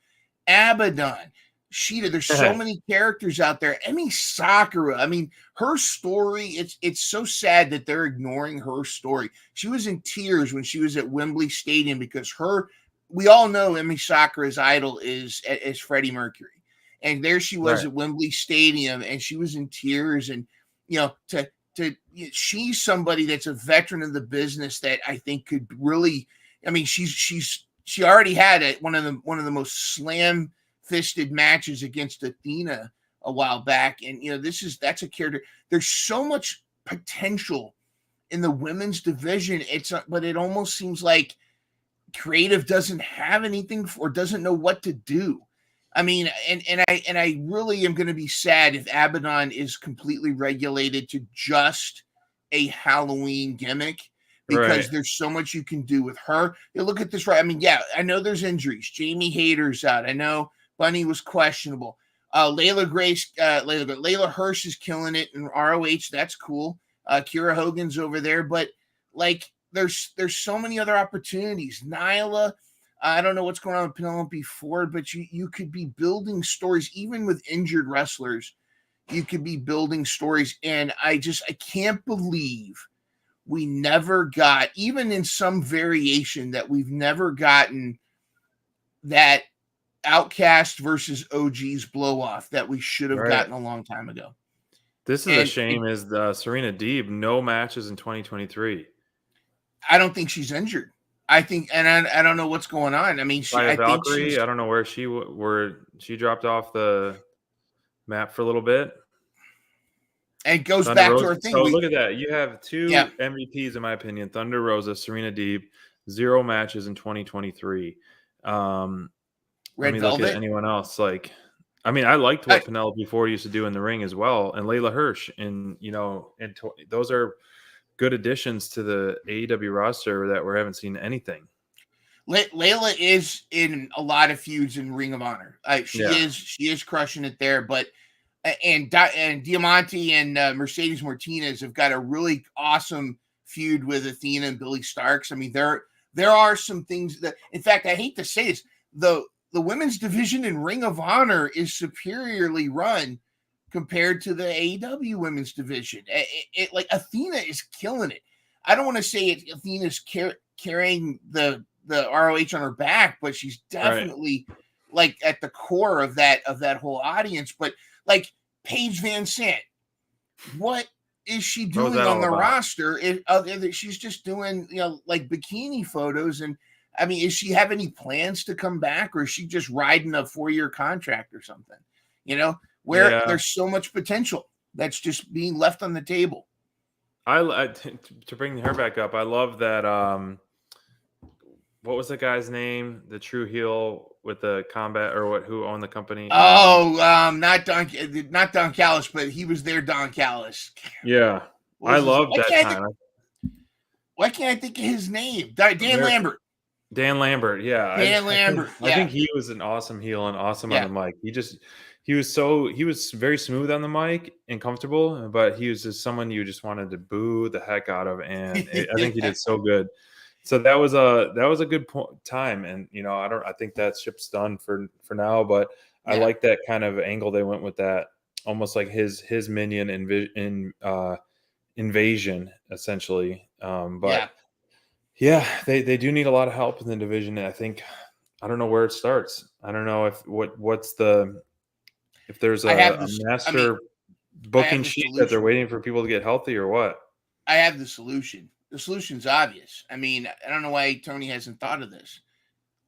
[SPEAKER 5] Abaddon, Sheeta, there's so many characters out there. Emi Sakura, I mean, her story, it's so sad that they're ignoring her story. She was in tears when she was at Wembley Stadium because we all know Emi Sakura's idol is Freddie Mercury. And there she was at Wembley Stadium, and she was in tears. And you know, she's somebody that's a veteran of the business that I think could really. I mean, she already had one of the most slam-fisted matches against Athena a while back, and you know, that's a character. There's so much potential in the women's division. But it almost seems like creative doesn't have anything or doesn't know what to do. I mean, and I really am going to be sad if Abaddon is completely regulated to just a Halloween gimmick because there's so much you can do with her. You look at this, right? I mean, yeah, I know there's injuries. Jamie Hayter's out. I know Bunny was questionable. Layla Hirsch is killing it in ROH. That's cool. Kira Hogan's over there, but like there's so many other opportunities. Nyla. I don't know what's going on with Penelope Ford, but you could be building stories, even with injured wrestlers. You could be building stories. And I can't believe we never got, even in some variation, that we've never gotten that Outcast versus OG's blow off that we should have gotten a long time ago.
[SPEAKER 3] This is a shame is the Serena Deeb, no matches in 2023.
[SPEAKER 5] I don't think she's injured. I think, and I don't know what's going on. I mean,
[SPEAKER 3] I don't know where she dropped off the map for a little bit.
[SPEAKER 5] And it goes back to her thing.
[SPEAKER 3] So look at that. You have two MVPs, in my opinion, Thunder Rosa, Serena Deeb, 0 matches in 2023.
[SPEAKER 5] Red
[SPEAKER 3] Velvet? Look at anyone else. Like, I mean, I liked what Penelope Ford used to do in the ring as well. And Layla Hirsch. And, you know, those are good additions to the AEW roster that we haven't seen anything.
[SPEAKER 5] Layla is in a lot of feuds in Ring of Honor. She is crushing it there. But and Diamante and Mercedes Martinez have got a really awesome feud with Athena and Billy Starks. I mean, there are some things that, in fact, I hate to say this, the women's division in Ring of Honor is superiorly run compared to the AEW women's division. Like Athena is killing it. I don't want to say Athena's carrying the ROH on her back, but she's definitely like at the core of that whole audience. But like Paige Van Sant, what is she doing on the roster? She's just doing, you know, like bikini photos. And I mean, is she have any plans to come back, or is she just riding a 4-year contract or something? You know, where there's so much potential that's just being left on the table.
[SPEAKER 3] To bring her back up, I love that what was the guy's name? The true heel with the combat or who owned the company?
[SPEAKER 5] Not Don Callis, but he was there. Don Callis.
[SPEAKER 3] Yeah, I loved that time.
[SPEAKER 5] Why can't I think of his name? Dan Lambert.
[SPEAKER 3] Dan Lambert, yeah.
[SPEAKER 5] Dan Lambert.
[SPEAKER 3] I think he was an awesome heel and awesome on the mic. He was very smooth on the mic and comfortable, but he was just someone you just wanted to boo the heck out of, and I think he did so good. So that was a good time, and I think that ship's done for now, but I like that kind of angle they went with that, almost like his minion invasion essentially. They do need a lot of help in the division, and I don't know where it starts. I don't know if there's a master booking sheet that they're waiting for people to get healthy or what.
[SPEAKER 5] I have the solution. The solution's obvious. I mean, I don't know why Tony hasn't thought of this.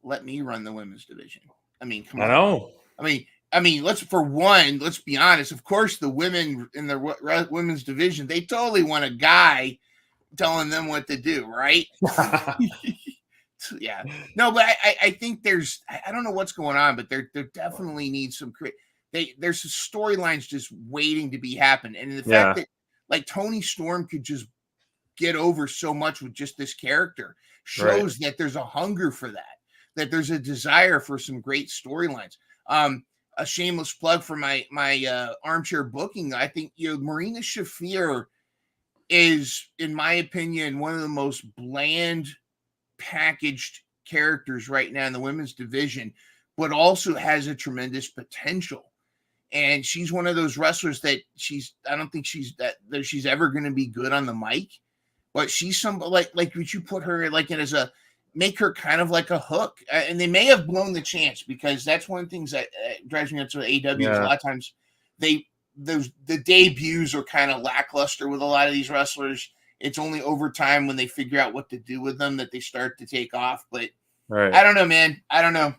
[SPEAKER 5] Let me run the women's division. I mean, come on.
[SPEAKER 3] I know.
[SPEAKER 5] I mean, let's be honest. Of course, the women in the women's division, they totally want a guy telling them what to do, right? Yeah. No, but I think I don't know what's going on, but there definitely needs some there's storylines just waiting to be happen. And the fact that like Tony Storm could just get over so much with just this character shows that there's a hunger for that there's a desire for some great storylines. A shameless plug for my armchair booking. I think Marina Shafir is, in my opinion, one of the most bland packaged characters right now in the women's division, but also has a tremendous potential. And she's one of those wrestlers that I don't think she's ever going to be good on the mic, but she's some like would you put her like in as make her kind of like a hook, and they may have blown the chance, because that's one of the things that drives me nuts with AEW. Is a lot of times the debuts are kind of lackluster with a lot of these wrestlers. It's only over time when they figure out what to do with them that they start to take off. But I don't know, man. I don't know.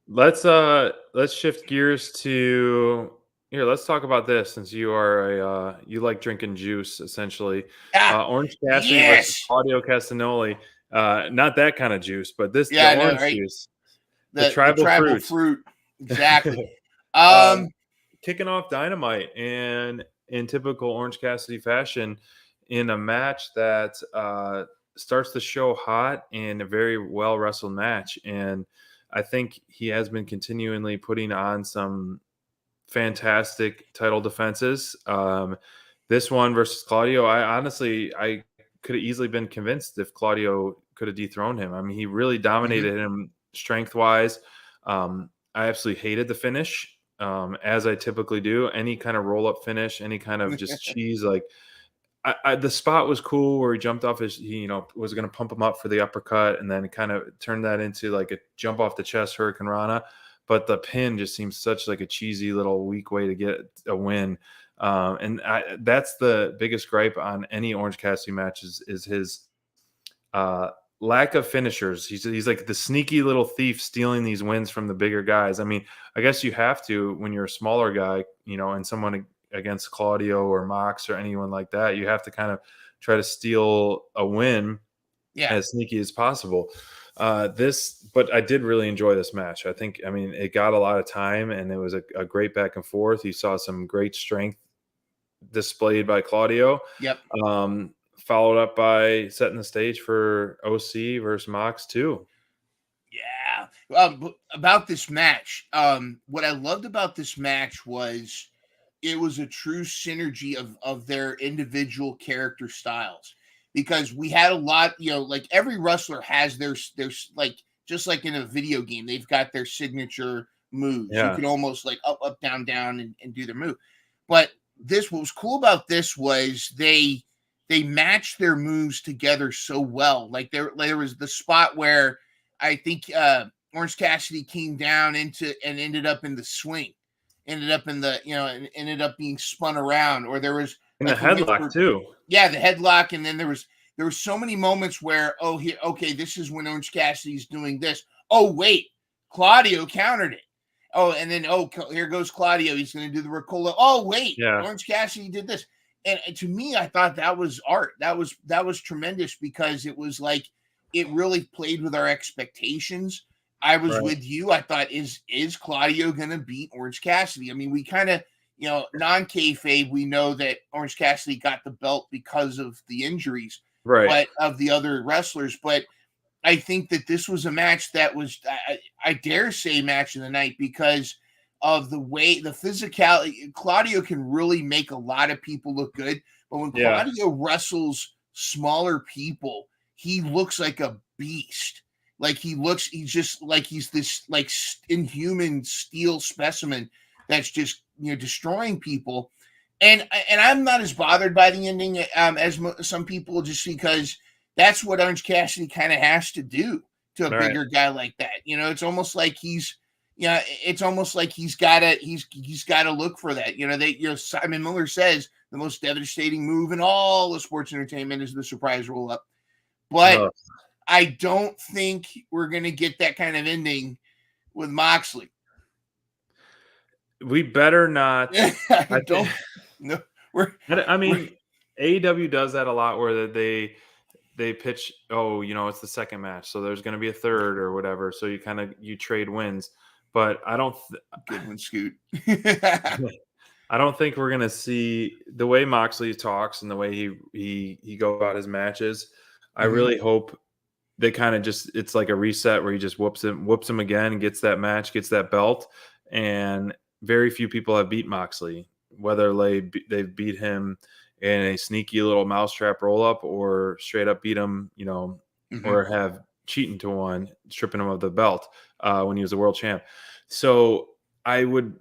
[SPEAKER 3] Let's shift gears to here. Let's talk about this, since you are you like drinking juice essentially. Orange Cassidy versus Claudio Castagnoli. Not that kind of juice, but the orange juice. The tribal fruit.
[SPEAKER 5] Exactly.
[SPEAKER 3] Kicking off Dynamite, and in typical Orange Cassidy fashion, in a match that starts the show hot and a very well wrestled match. And I think he has been continually putting on some fantastic title defenses. This one versus Claudio, I could have easily been convinced if Claudio could have dethroned him. I mean, he really dominated him strength wise. I absolutely hated the finish. As I typically do, any kind of roll up finish, any kind of just cheese. Like the spot was cool where he jumped off was going to pump him up for the uppercut, and then kind of turned that into like a jump off the chest Hurricane Rana. But the pin just seems such like a cheesy little weak way to get a win. And that's the biggest gripe on any Orange Cassidy matches is his lack of finishers. He's like the sneaky little thief stealing these wins from the bigger guys. I mean, I guess you have to when you're a smaller guy, and someone against Claudio or Mox or anyone like that, you have to kind of try to steal a win as sneaky as possible. But I did really enjoy this match. It got a lot of time, and it was a great back and forth. You saw some great strength displayed by Claudio.
[SPEAKER 5] Yep.
[SPEAKER 3] Followed up by setting the stage for OC versus Mox too.
[SPEAKER 5] Yeah. About this match, what I loved about this match was it was a true synergy of their individual character styles, because we had a lot, like every wrestler has their like, just like in a video game, they've got their signature moves. You can almost like up, down, down and do their move. But what was cool about this was they matched their moves together so well. Like there was the spot where I think Orange Cassidy came down and ended up in the swing, ended up being spun around, or there was
[SPEAKER 3] in the headlock too.
[SPEAKER 5] Yeah, the headlock, and then there were so many moments where this is when Orange Cassidy's doing this. Oh wait, Claudio countered it. Oh, and then here goes Claudio. He's going to do the Ricola. Oh wait, Orange Cassidy did this. And to me, I thought that was art. That was tremendous, because it was like it really played with our expectations. I was with you. I thought, is Claudio going to beat Orange Cassidy? I mean, we kind of, non-kayfabe, we know that Orange Cassidy got the belt because of the injuries, but of the other wrestlers. But I think that this was a match that was, I dare say, match of the night because of the way, the physicality. Claudio can really make a lot of people look good, but when Claudio wrestles smaller people, he looks like a beast. Like he's just like he's this like inhuman steel specimen that's just destroying people. And I'm not as bothered by the ending as some people, just because that's what Orange Cassidy kind of has to do to a bigger guy like that. It's almost like he's got to look for that. Simon Miller says the most devastating move in all of sports entertainment is the surprise roll up. But I don't think we're going to get that kind of ending with Moxley.
[SPEAKER 3] We better not.
[SPEAKER 5] I don't. No,
[SPEAKER 3] I mean, AEW does that a lot, where they pitch, it's the second match, so there's going to be a third or whatever. So you trade wins, but I don't.
[SPEAKER 5] Good one, Scoot.
[SPEAKER 3] I don't think we're going to see the way Moxley talks and the way he go about his matches. I really hope they kind of it's like a reset where he just whoops him again, gets that match, gets that belt. And very few people have beat Moxley, whether they've beat him in a sneaky little mousetrap roll up or straight up beat him, or have cheating to one, stripping him of the belt when he was a world champ. So I would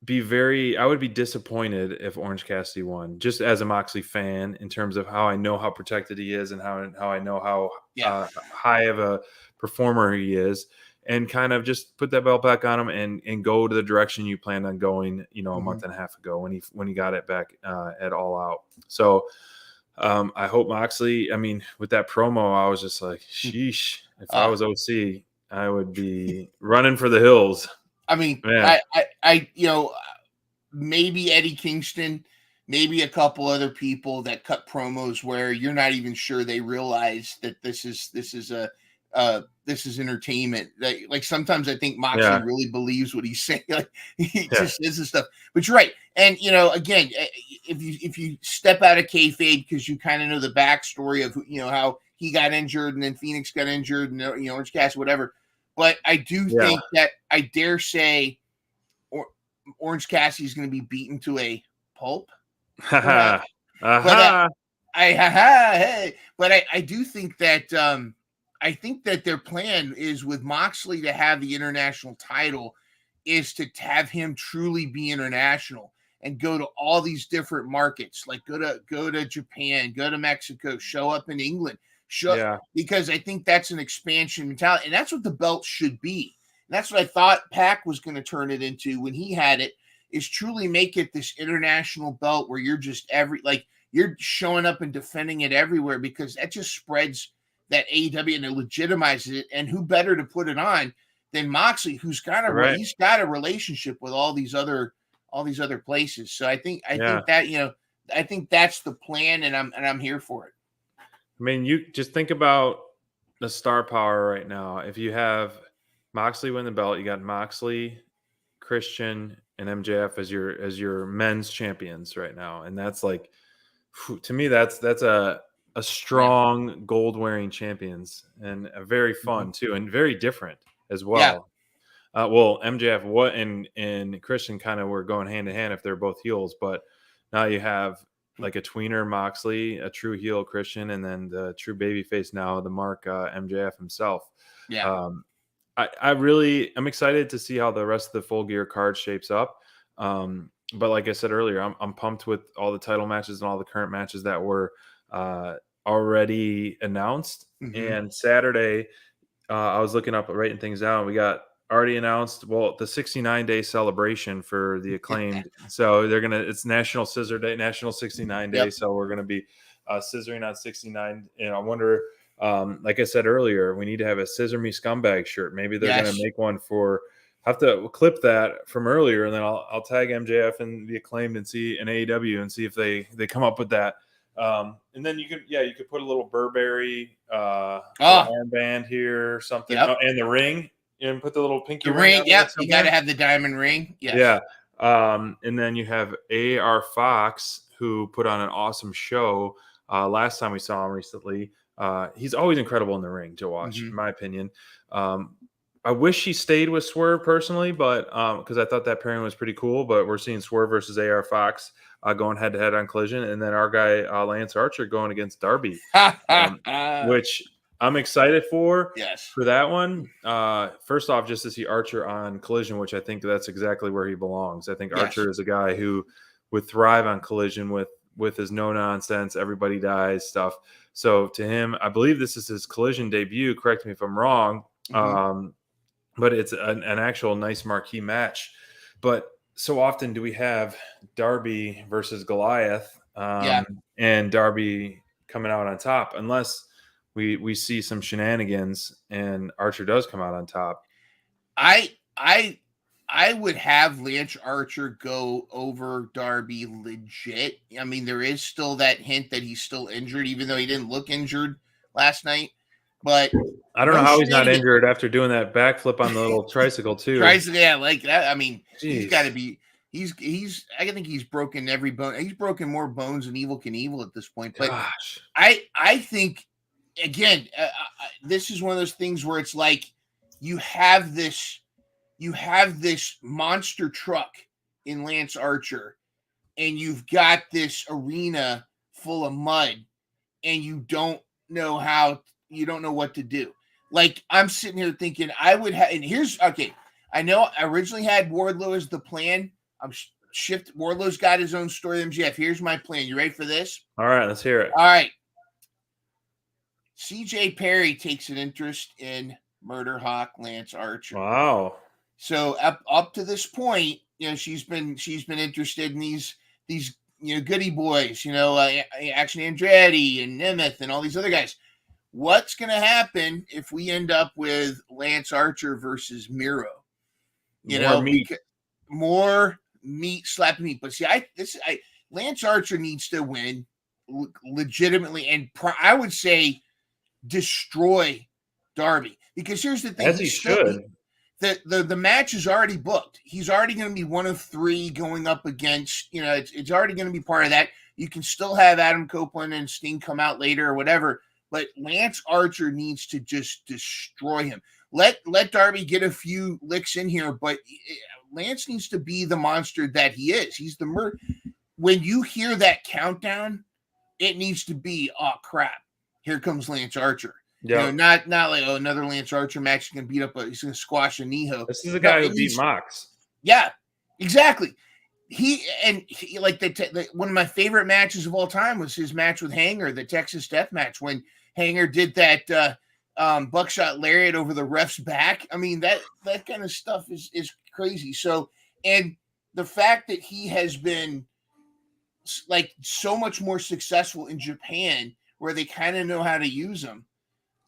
[SPEAKER 3] be disappointed if Orange Cassidy won, just as a Moxley fan, in terms of how I know how protected he is and how I know how high of a performer he is, and kind of just put that belt back on him and go to the direction you planned on going, a month and a half ago when he got it back at All Out. So I hope Moxley, with that promo, I was just like, sheesh, if I was OC, I would be running for the hills.
[SPEAKER 5] Maybe Eddie Kingston, maybe a couple other people that cut promos where you're not even sure they realize that this is entertainment. Like sometimes I think Moxley really believes what he's saying. Like he just says this stuff. But you're right. And again, if you step out of kayfabe because you kind of know the backstory of how he got injured and then Phoenix got injured and Orange Cassidy, whatever. But I do think that I dare say Orange Cassidy is going to be beaten to a pulp. But I do think that I think that their plan is with Moxley to have the international title is to have him truly be international and go to all these different markets, like go to Japan, go to Mexico, show up in England. Because I think that's an expansion mentality, and that's what the belt should be. And that's what I thought Pac was going to turn it into when he had it, is truly make it this international belt where you're just you're showing up and defending it everywhere, because that just spreads that AEW and it legitimizes it. And who better to put it on than Moxley, who's got he's got a relationship with all these other places. So I think that I think that's the plan, and I'm here for it.
[SPEAKER 3] You just think about the star power right now. If you have Moxley win the belt, you got Moxley, Christian, and MJF as your men's champions right now, and that's like, to me, that's a strong gold wearing champions, and a very fun too, and very different as well. Well, MJF and Christian kind of were going hand in hand if they're both heels, but now you have like a tweener Moxley, a true heel Christian, and then the true babyface now, the mark MJF himself. I'm excited to see how the rest of the Full Gear card shapes up. But like I said earlier, I'm pumped with all the title matches and all the current matches that were already announced. And Saturday, I was looking up, writing things down. We got already announced, the 69-day celebration for the Acclaimed. So it's National Scissor Day, National 69 Day. So we're going to be scissoring on 69. And I wonder, like I said earlier, we need to have a Scissor Me Scumbag shirt. Maybe they're going to make one have to clip that from earlier, and then I'll tag MJF and the Acclaimed and see an AEW and see if they come up with that And then you could put a little Burberry armband here or something.
[SPEAKER 5] Yep.
[SPEAKER 3] Oh, and the ring, and put the little pinky
[SPEAKER 5] The
[SPEAKER 3] ring.
[SPEAKER 5] ring, yep. You got to have the diamond ring. Yes.
[SPEAKER 3] Yeah. And then you have AR Fox, who put on an awesome show last time we saw him recently. He's always incredible in the ring to watch, in my opinion. I wish he stayed with Swerve personally, but because I thought that pairing was pretty cool. But we're seeing Swerve versus AR Fox going head to head on Collision, and then our guy Lance Archer going against Darby, which I'm excited for.
[SPEAKER 5] Yes.
[SPEAKER 3] For that one, first off, just to see Archer on Collision, which I think that's exactly where he belongs. I think Archer is a guy who would thrive on Collision with his no nonsense, everybody dies stuff. So to him, I believe this is his Collision debut. Correct me if I'm wrong. But it's an actual nice marquee match. But so often do we have Darby versus Goliath, and Darby coming out on top, unless we see some shenanigans and Archer does come out on top.
[SPEAKER 5] I would have Lance Archer go over Darby legit. I mean, there is still that hint that he's still injured, even though he didn't look injured last night. But
[SPEAKER 3] I don't know how he's not injured after doing that backflip on the little tricycle too.
[SPEAKER 5] Yeah, like that. I mean, he's got to be. He's. I think he's broken every bone. He's broken more bones than Evil Knievel at this point. But I think again, this is one of those things where it's like you have this monster truck in Lance Archer, and you've got this arena full of mud, and you don't know what to do. Like, I'm sitting here thinking I would have, and here's, okay, I know I originally had Wardlow as the plan. I'm Wardlow's got his own story, MJF. Here's my plan. You ready for this?
[SPEAKER 3] All right, let's hear it.
[SPEAKER 5] All right. CJ Perry takes an interest in Murder Hawk Lance Archer.
[SPEAKER 3] Wow.
[SPEAKER 5] So up to this point, she's been interested in these goody boys, Action Andretti and Nemeth and all these other guys. What's going to happen if we end up with Lance Archer versus Miro? More meat, slap meat. But see, Lance Archer needs to win legitimately, and I would say destroy Darby, because here's the thing:
[SPEAKER 3] as he should.
[SPEAKER 5] The match is already booked. He's already going to be one of three going up against. It's already going to be part of that. You can still have Adam Copeland and Sting come out later or whatever. But Lance Archer needs to just destroy him. Let Darby get a few licks in here, but Lance needs to be the monster that he is. He's the when you hear that countdown, it needs to be, oh crap, here comes Lance Archer.
[SPEAKER 3] Yeah,
[SPEAKER 5] not like another Lance Archer match. He's gonna beat up he's gonna squash a Niho.
[SPEAKER 3] This is a guy who beat Mox.
[SPEAKER 5] Yeah, exactly. He like one of my favorite matches of all time was his match with Hanger, the Texas Death Match, when Hanger did that buckshot lariat over the ref's back. I mean, that kind of stuff is crazy. So, and the fact that he has been like so much more successful in Japan, where they kind of know how to use him.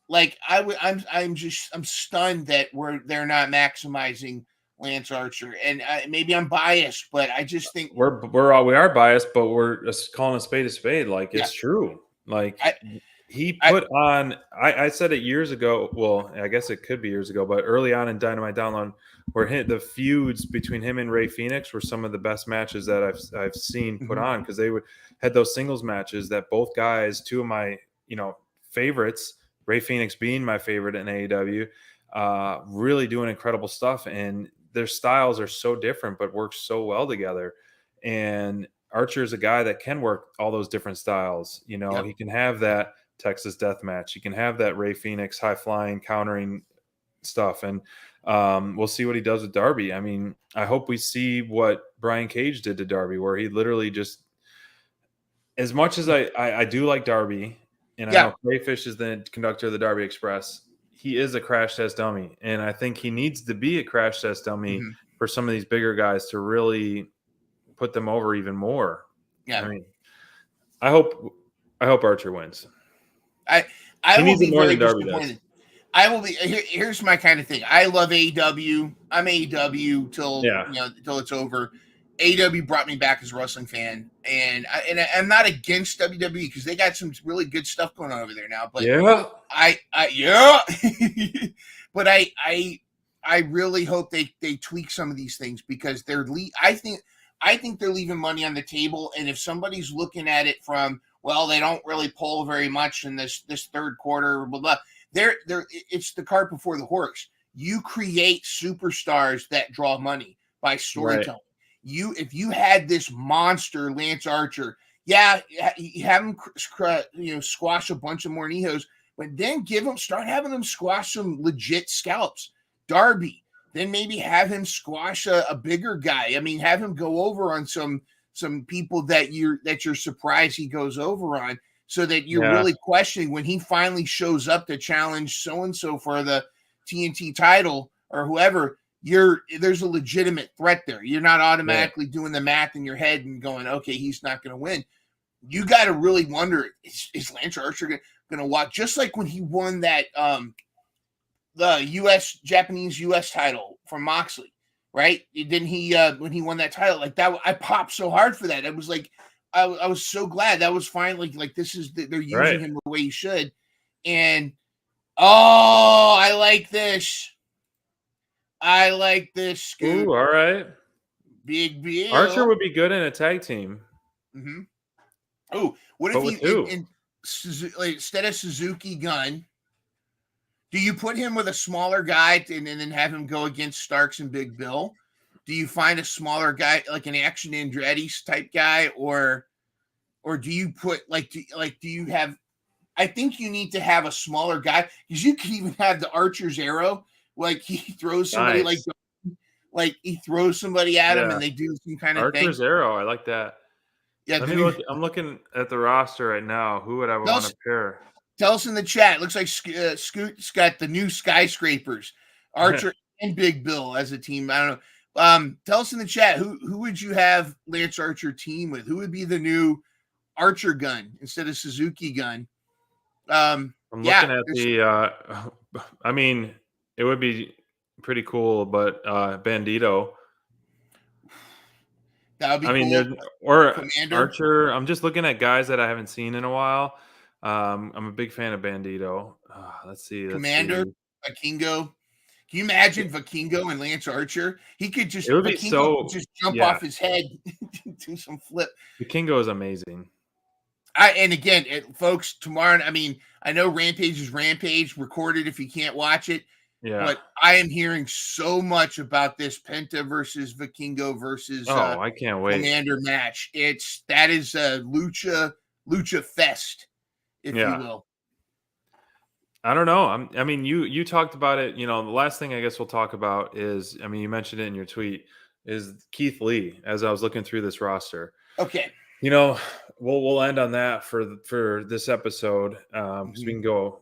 [SPEAKER 5] Like I'm stunned that they're not maximizing Lance Archer, and maybe I'm biased, but I just think
[SPEAKER 3] we are biased, but we're just calling a spade. Like, it's true. Like, he put on. I said it years ago. Well, I guess it could be years ago, but early on in Dynamite Download, where the feuds between him and Ray Phoenix were some of the best matches that I've seen put on, because they had those singles matches that both guys, two of my favorites, Ray Phoenix being my favorite in AEW, really doing incredible stuff, and their styles are so different but work so well together. And Archer is a guy that can work all those different styles. He can have that Texas Death Match. You can have that Ray Phoenix high flying countering stuff, and we'll see what he does with Darby. I mean, I hope we see what Brian Cage did to Darby, where he literally just, as much as I do like Darby, and I know Crayfish is the conductor of the Darby Express, he is a crash test dummy, and I think he needs to be a crash test dummy for some of these bigger guys to really put them over even more. Yeah, I mean, I hope Archer wins.
[SPEAKER 5] I will be very disappointed. I will be. Here's my kind of thing. I love AEW. I'm AEW till till it's over, AEW brought me back as a wrestling fan, and I'm not against WWE because they got some really good stuff going on over there now. But
[SPEAKER 3] Yeah.
[SPEAKER 5] but I really hope they tweak some of these things because I think they're leaving money on the table. And if somebody's looking at it from, well, they don't really pull very much in this third quarter, blah blah. It's the cart before the horse. You create superstars that draw money by storytelling. Right. If you had this monster Lance Archer, yeah, you have him squash a bunch of more Nihos, but then start having them squash some legit scalps. Darby, then maybe have him squash a bigger guy. I mean, have him go over on some people that you're surprised he goes over on, so that you're really questioning when he finally shows up to challenge so and so for the TNT title or whoever. There's a legitimate threat there. You're not automatically doing the math in your head and going, okay, he's not going to win. You got to really wonder, is Lance Archer going to watch? Just like when he won that the Japanese US title from Moxley, right? Didn't he when he won that title like that? I popped so hard for that. It was like I was so glad that was finally like this is they're using him the way he should. And I like this. Scoot.
[SPEAKER 3] Ooh, all right.
[SPEAKER 5] Big deal.
[SPEAKER 3] Archer would be good in a tag team.
[SPEAKER 5] Mm-hmm. Oh, what if instead of Suzuki Gun, do you put him with a smaller guy and then have him go against Starks and Big Bill? Do you find a smaller guy like an Action Andretti type guy, or do you put do you have? I think you need to have a smaller guy because you can even have the Archer's arrow. Like he throws somebody like he throws somebody at him and they do some kind of
[SPEAKER 3] Archer's
[SPEAKER 5] thing.
[SPEAKER 3] arrow. I like that.
[SPEAKER 5] Yeah,
[SPEAKER 3] I'm looking at the roster right now. Who would I want to pair?
[SPEAKER 5] Tell us in the chat. It looks like Scoot's got the new skyscrapers, Archer and Big Bill as a team. I don't know. Tell us in the chat who would you have Lance Archer team with? Who would be the new Archer gun instead of Suzuki Gun?
[SPEAKER 3] I'm looking at the. I mean, it would be pretty cool, but Bandito.
[SPEAKER 5] That would be cool.
[SPEAKER 3] Or
[SPEAKER 5] Commander.
[SPEAKER 3] Archer. I'm just looking at guys that I haven't seen in a while. I'm a big fan of Bandito. Let's see.
[SPEAKER 5] Commander, Vikingo. Can you imagine Vikingo and Lance Archer? He could just, just jump off his head, do some flip.
[SPEAKER 3] Vikingo is amazing.
[SPEAKER 5] And again, folks, tomorrow, I mean, I know Rampage is Rampage, recorded if you can't watch it.
[SPEAKER 3] Yeah.
[SPEAKER 5] But I am hearing so much about this Penta versus Vikingo versus
[SPEAKER 3] I can't wait.
[SPEAKER 5] Commander match. That is a lucha fest, if you will.
[SPEAKER 3] I don't know. I mean, you talked about it. The last thing I guess we'll talk about is, I mean, you mentioned it in your tweet, is Keith Lee. As I was looking through this roster,
[SPEAKER 5] okay.
[SPEAKER 3] We'll end on that for this episode because we can go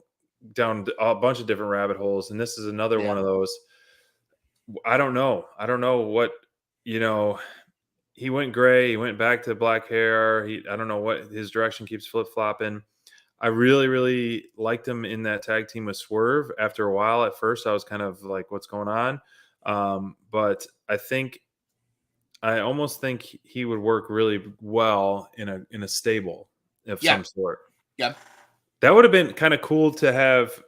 [SPEAKER 3] down a bunch of different rabbit holes, and this is another one of those. I don't know what he went gray, he went back to black hair. I don't know what his direction keeps flip-flopping. I really, really liked him in that tag team with Swerve. After a while, at first I was kind of like, what's going on? But I almost think he would work really well in a stable of some sort.
[SPEAKER 5] Yeah.
[SPEAKER 3] That would have been kind of cool to have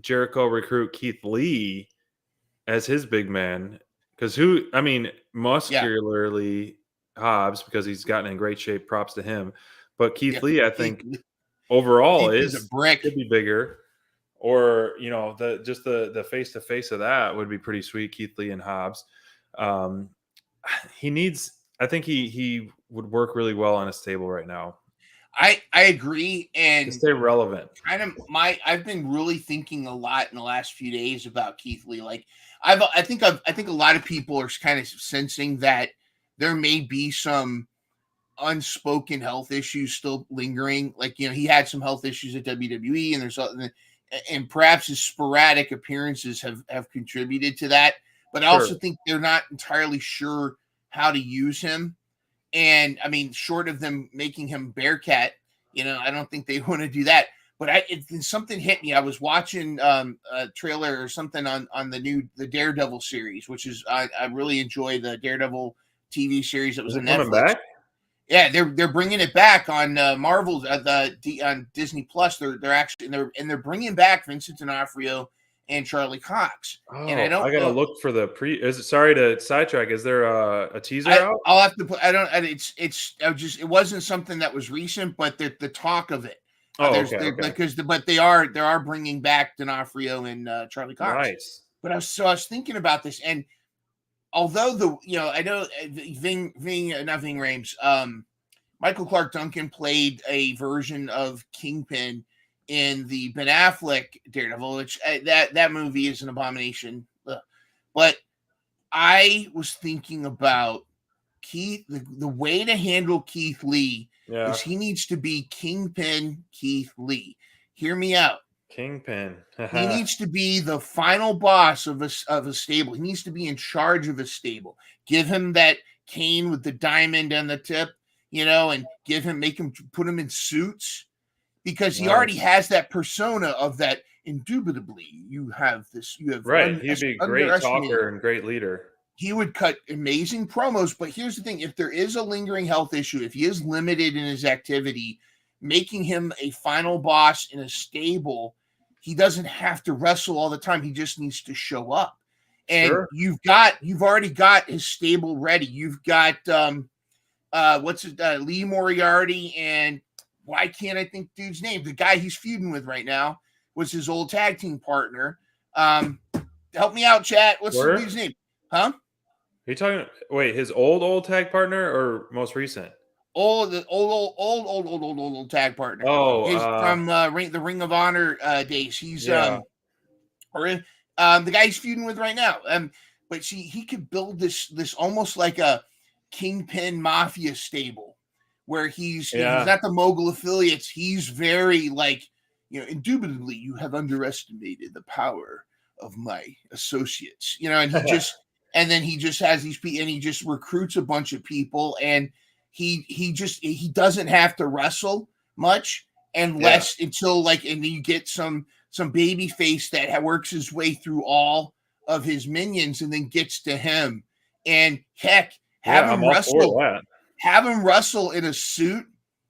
[SPEAKER 3] Jericho recruit Keith Lee as his big man. Because muscularly Hobbs, because he's gotten in great shape, props to him. But Keith Lee, I think overall could be bigger. Or, the face-to-face of that would be pretty sweet, Keith Lee and Hobbs. I think he would work really well on a stable right now.
[SPEAKER 5] I agree, and
[SPEAKER 3] to stay relevant.
[SPEAKER 5] I've been really thinking a lot in the last few days about Keith Lee. Like I think a lot of people are kind of sensing that there may be some unspoken health issues still lingering. Like he had some health issues at WWE, and perhaps his sporadic appearances have contributed to that. But I also think they're not entirely sure how to use him. And I mean, short of them making him Bearcat, I don't think they want to do that. But something hit me. I was watching a trailer or something on the Daredevil series, which is I really enjoy the Daredevil TV series that was on
[SPEAKER 3] coming
[SPEAKER 5] Netflix.
[SPEAKER 3] back?
[SPEAKER 5] Yeah, they're bringing it back on Marvel's on Disney Plus. They're they're bringing back Vincent D'Onofrio and Charlie Cox.
[SPEAKER 3] Oh,
[SPEAKER 5] And I don't
[SPEAKER 3] gotta
[SPEAKER 5] know,
[SPEAKER 3] look for the pre. Sorry to sidetrack. Is there a teaser out?
[SPEAKER 5] I'll have to put. I don't. It wasn't something that was recent, but the talk of it.
[SPEAKER 3] Oh, okay.
[SPEAKER 5] Because they are bringing back D'Onofrio and Charlie Cox.
[SPEAKER 3] Nice.
[SPEAKER 5] But I was thinking about this, and although I know not Ving Rhames, Michael Clark Duncan played a version of Kingpin in the Ben Affleck Daredevil, which that movie is an abomination. But I was thinking about Keith, the way to handle Keith Lee is he needs to be Kingpin Keith Lee. Hear me out.
[SPEAKER 3] Kingpin.
[SPEAKER 5] He needs to be the final boss of a stable. He needs to be in charge of a stable. Give him that cane with the diamond on the tip, and put him in suits, because he already has that persona of that. Indubitably, you have
[SPEAKER 3] right. He'd be a great talker and great leader.
[SPEAKER 5] He would cut amazing promos, but here's the thing: if there is a lingering health issue, if he is limited in his activity, making him a final boss in a stable, he doesn't have to wrestle all the time. He just needs to show up. And you've already got his stable ready. You've got Lee Moriarty, and why can't I think dude's name? The guy he's feuding with right now was his old tag team partner. Help me out, chat. What's the dude's name? Huh?
[SPEAKER 3] Are you talking? Wait, his old tag partner or most recent?
[SPEAKER 5] Old tag partner.
[SPEAKER 3] Oh,
[SPEAKER 5] from the Ring of Honor days. He's the guy he's feuding with right now. But he could build this almost like a Kingpin Mafia stable, where he's not the mogul affiliates. He's very indubitably, you have underestimated the power of my associates. And he just and then he just has these people, and he just recruits a bunch of people, and he doesn't have to wrestle much until and then you get some baby face that works his way through all of his minions and then gets to him. And heck, have him wrestle in a suit,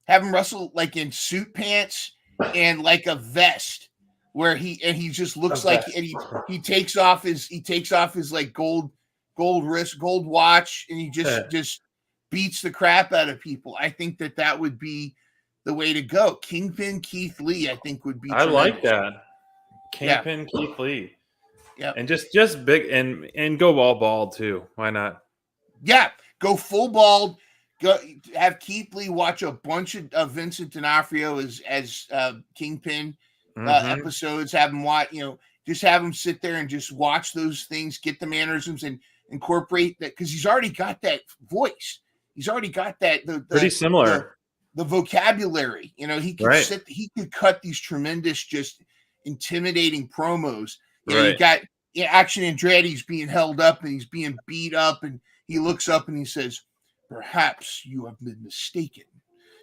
[SPEAKER 5] have him wrestle in suit pants and a vest, where he just looks and he takes off his gold wrist, gold watch, and he just beats the crap out of people. I think that would be the way to go. Kingpin Keith Lee, I think, would be tremendous.
[SPEAKER 3] I like that. Kingpin Keith Lee. Yeah. And just big and go all bald too. Why not?
[SPEAKER 5] Yeah. Go full bald. Go have Keith Lee watch a bunch of Vincent D'Onofrio as Kingpin episodes. Have him watch, just have him sit there and just watch those things, get the mannerisms, and incorporate that, because he's already got that voice. He's already got that
[SPEAKER 3] pretty similar
[SPEAKER 5] the vocabulary. He could he could cut these tremendous, just intimidating promos. You got Action Andretti's being held up and he's being beat up, and he looks up and he says, "Perhaps you have been mistaken.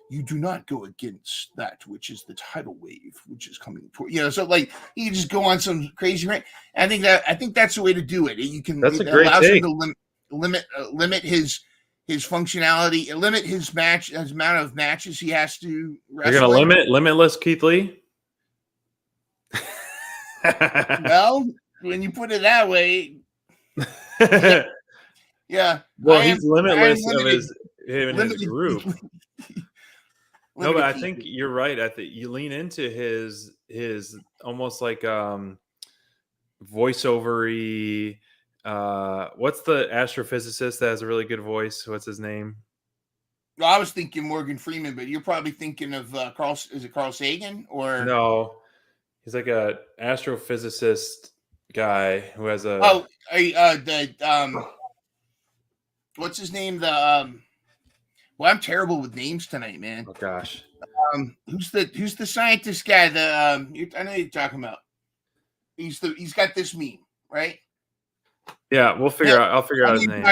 [SPEAKER 5] You do not go against that which is the tidal wave, which is coming toward." So he can just go on some crazy rant. I think that's the way to do it. You can.
[SPEAKER 3] That's a great take.
[SPEAKER 5] Him to limit his functionality, limit his amount of matches he has to wrestle.
[SPEAKER 3] You're gonna limitless Keith Lee.
[SPEAKER 5] Well, when you put it that way, yeah.
[SPEAKER 3] Well, he's limitless of his group. No, but I think you're right. I think you lean into his almost like voiceover-y. What's the astrophysicist that has a really good voice? What's his name?
[SPEAKER 5] Well, I was thinking Morgan Freeman, but you're probably thinking of Carl. Is it Carl Sagan or
[SPEAKER 3] no? He's like a astrophysicist guy who has a what's his name? Well, I'm terrible with names tonight, man. Oh gosh.
[SPEAKER 5] Who's the scientist guy? I know you're talking about. He's got this meme, right?
[SPEAKER 3] Yeah, I'll figure out his name.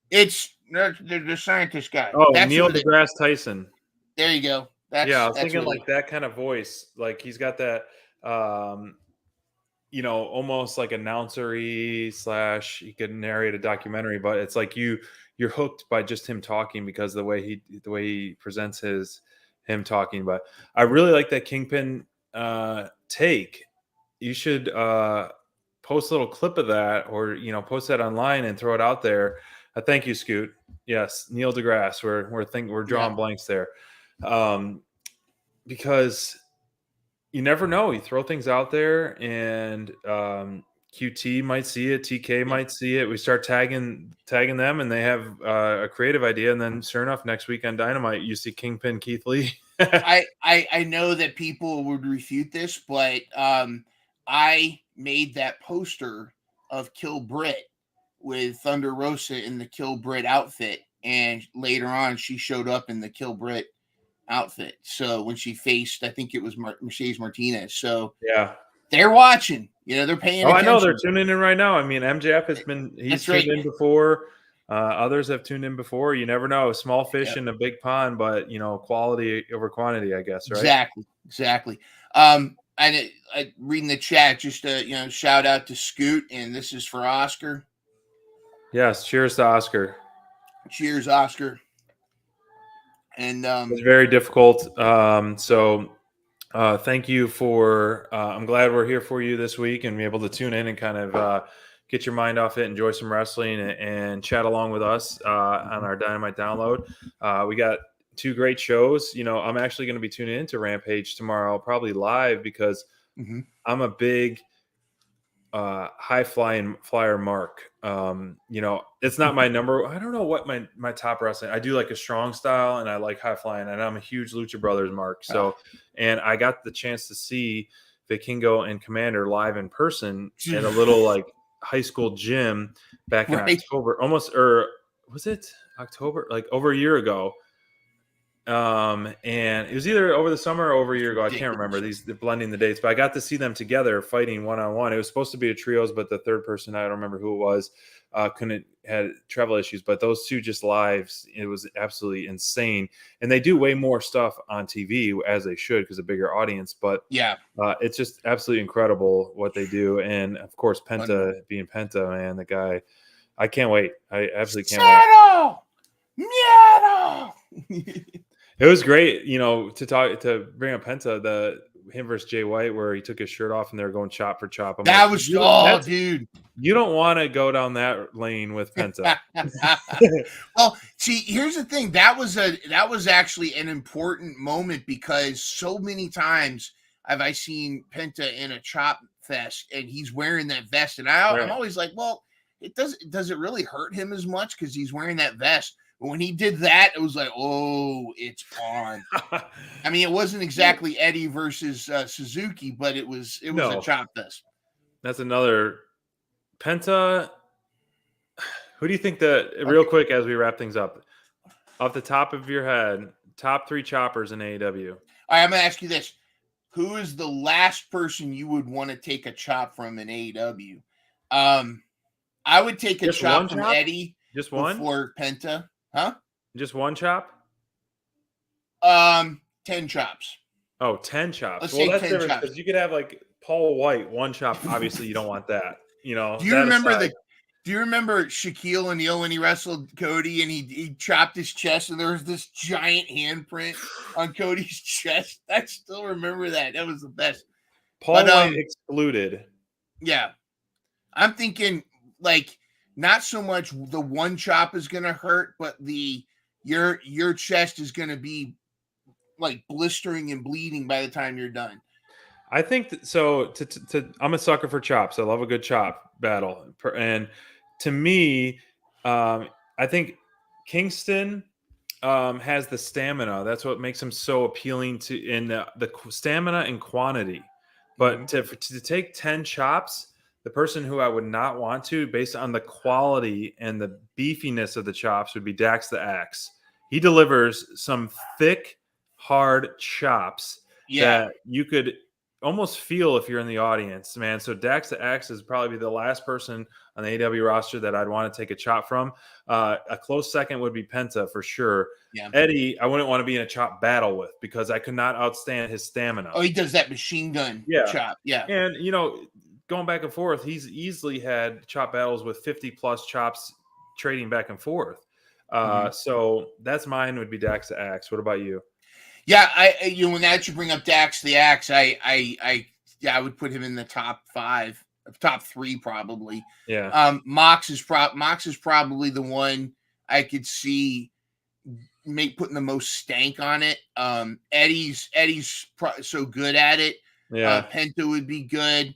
[SPEAKER 5] It's the scientist guy.
[SPEAKER 3] Oh, Neil deGrasse Tyson.
[SPEAKER 5] There you go. I was
[SPEAKER 3] thinking that kind of voice. Like he's got that. almost like announcery / he could narrate a documentary, but it's like you're hooked by just him talking because the way he presents him talking. But I really like that Kingpin take. You should post a little clip of that, or post that online and throw it out there. Thank you, Scoot. Yes, Neil deGrasse. We're drawing blanks there, because you never know. You throw things out there, and QT might see it, TK might see it. We start tagging them, and they have a creative idea, and then sure enough, next week on Dynamite, you see Kingpin Keith Lee.
[SPEAKER 5] I know that people would refute this, but I made that poster of Kill Brit with Thunder Rosa in the Kill Brit outfit, and later on she showed up in the Kill Brit outfit. So when she faced, I think it was Mercedes Martinez. So
[SPEAKER 3] yeah,
[SPEAKER 5] they're watching. They're paying attention.
[SPEAKER 3] I know they're tuning in right now. I mean, MJF he's tuned in before. Others have tuned in before. You never know. Small fish in a big pond, but quality over quantity, I guess, right?
[SPEAKER 5] Exactly. And reading the chat, just shout out to Scoot, and this is for Oscar.
[SPEAKER 3] Yes, cheers to Oscar.
[SPEAKER 5] Cheers, Oscar. And
[SPEAKER 3] it's very difficult. So thank you for. I'm glad we're here for you this week and be able to tune in and kind of get your mind off it, enjoy some wrestling, and chat along with us on our Dynamite download. We got 2 great shows. I'm actually going to be tuning into Rampage tomorrow, probably live, because I'm a big high flyer mark. It's not my number. I don't know what my top wrestling. I do like a strong style, and I like high flying, and I'm a huge Lucha Brothers mark. So, and I got the chance to see Vikingo and Commander live in person at a little like high school gym back in October, or was it October? Like over a year ago. And it was either over the summer or over a year ago. I can't remember. They're blending the dates, but I got to see them together fighting one-on-one. It was supposed to be a trios, but the third person, I don't remember who it was, had travel issues. But those 2 just lives, it was absolutely insane. And they do way more stuff on TV, as they should, because a bigger audience. But it's just absolutely incredible what they do. And of course, Penta being Penta, man, the guy, I can't wait. I absolutely can't wait. It was great, to bring up Penta, him versus Jay White, where he took his shirt off and they were going chop for chop. Dude, you don't want to go down that lane with Penta.
[SPEAKER 5] Well, see, here's the thing. That was actually an important moment, because so many times have I seen Penta in a chop fest, and he's wearing that vest, and I'm always like, well, does it really hurt him as much because he's wearing that vest? But when he did that, it was like, oh, it's on. I mean, it wasn't exactly Eddie versus Suzuki, but it was a chop fest.
[SPEAKER 3] That's another Penta. Who do you think real quick as we wrap things up, off the top of your head, top 3 choppers in AEW?
[SPEAKER 5] All right, I'm going to ask you this. Who is the last person you would want to take a chop from in AEW? I would take a chop from Eddie before Penta. Huh?
[SPEAKER 3] Just one chop?
[SPEAKER 5] 10 chops.
[SPEAKER 3] Oh, 10 chops.
[SPEAKER 5] Let's
[SPEAKER 3] well,
[SPEAKER 5] say
[SPEAKER 3] that's
[SPEAKER 5] 10
[SPEAKER 3] different,
[SPEAKER 5] chops.
[SPEAKER 3] because you could have like Paul White, 1 chop. Obviously, you don't want that.
[SPEAKER 5] Do you remember Shaquille O'Neal when he wrestled Cody and he chopped his chest and there was this giant handprint on Cody's chest? I still remember that. That was the best.
[SPEAKER 3] Paul White excluded.
[SPEAKER 5] Yeah. I'm thinking like not so much the 1 chop is going to hurt, but your chest is going to be like blistering and bleeding by the time you're done.
[SPEAKER 3] I think so. I'm a sucker for chops. I love a good chop battle. And to me, I think Kingston has the stamina. That's what makes him so appealing in the stamina and quantity. But to take 10 chops, the person who I would not want to, based on the quality and the beefiness of the chops, would be Dax the Axe. He delivers some thick, hard chops that you could almost feel if you're in the audience, man. So Dax the Axe is probably the last person on the AEW roster that I'd want to take a chop from. A close second would be Penta for sure. Yeah. Eddie, I wouldn't want to be in a chop battle with because I could not outstand his stamina.
[SPEAKER 5] Oh, he does that machine gun chop. Yeah.
[SPEAKER 3] And, going back and forth. He's easily had chop battles with 50 plus chops trading back and forth. So that's mine would be Dax the Axe. What about you?
[SPEAKER 5] Yeah, when that you bring up Dax the Axe, I would put him in the top 5, top 3 probably.
[SPEAKER 3] Yeah.
[SPEAKER 5] Mox is probably the one I could see putting the most stank on it. Eddie's so good at it.
[SPEAKER 3] Yeah.
[SPEAKER 5] Penta would be good.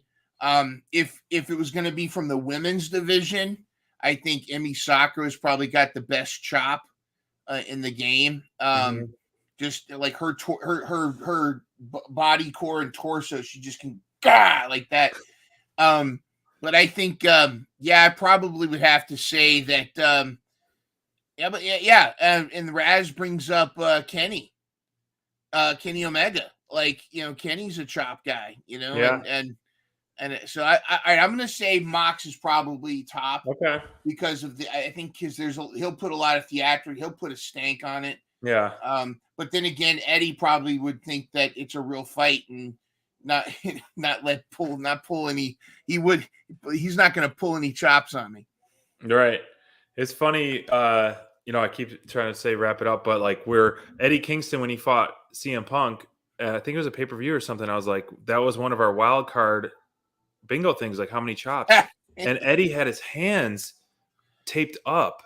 [SPEAKER 5] If it was going to be from the women's division, I think Emi Sakura's probably got the best chop in the game. Just like her body core and torso, she just can like that. But I think I probably would have to say that and Raz brings up Kenny Omega. Like, Kenny's a chop guy, and so I'm gonna say Mox is probably top.
[SPEAKER 3] Okay.
[SPEAKER 5] Because of he'll put a lot of theatric, he'll put a stank on it.
[SPEAKER 3] Yeah.
[SPEAKER 5] But then again, Eddie probably would think that it's a real fight and not pull any. He's not going to pull any chops on me.
[SPEAKER 3] Right. It's funny. I keep trying to say wrap it up, but like where Eddie Kingston when he fought CM Punk, I think it was a pay-per-view or something. I was like, that was one of our wild card bingo things. Like how many chops? And Eddie had his hands taped up,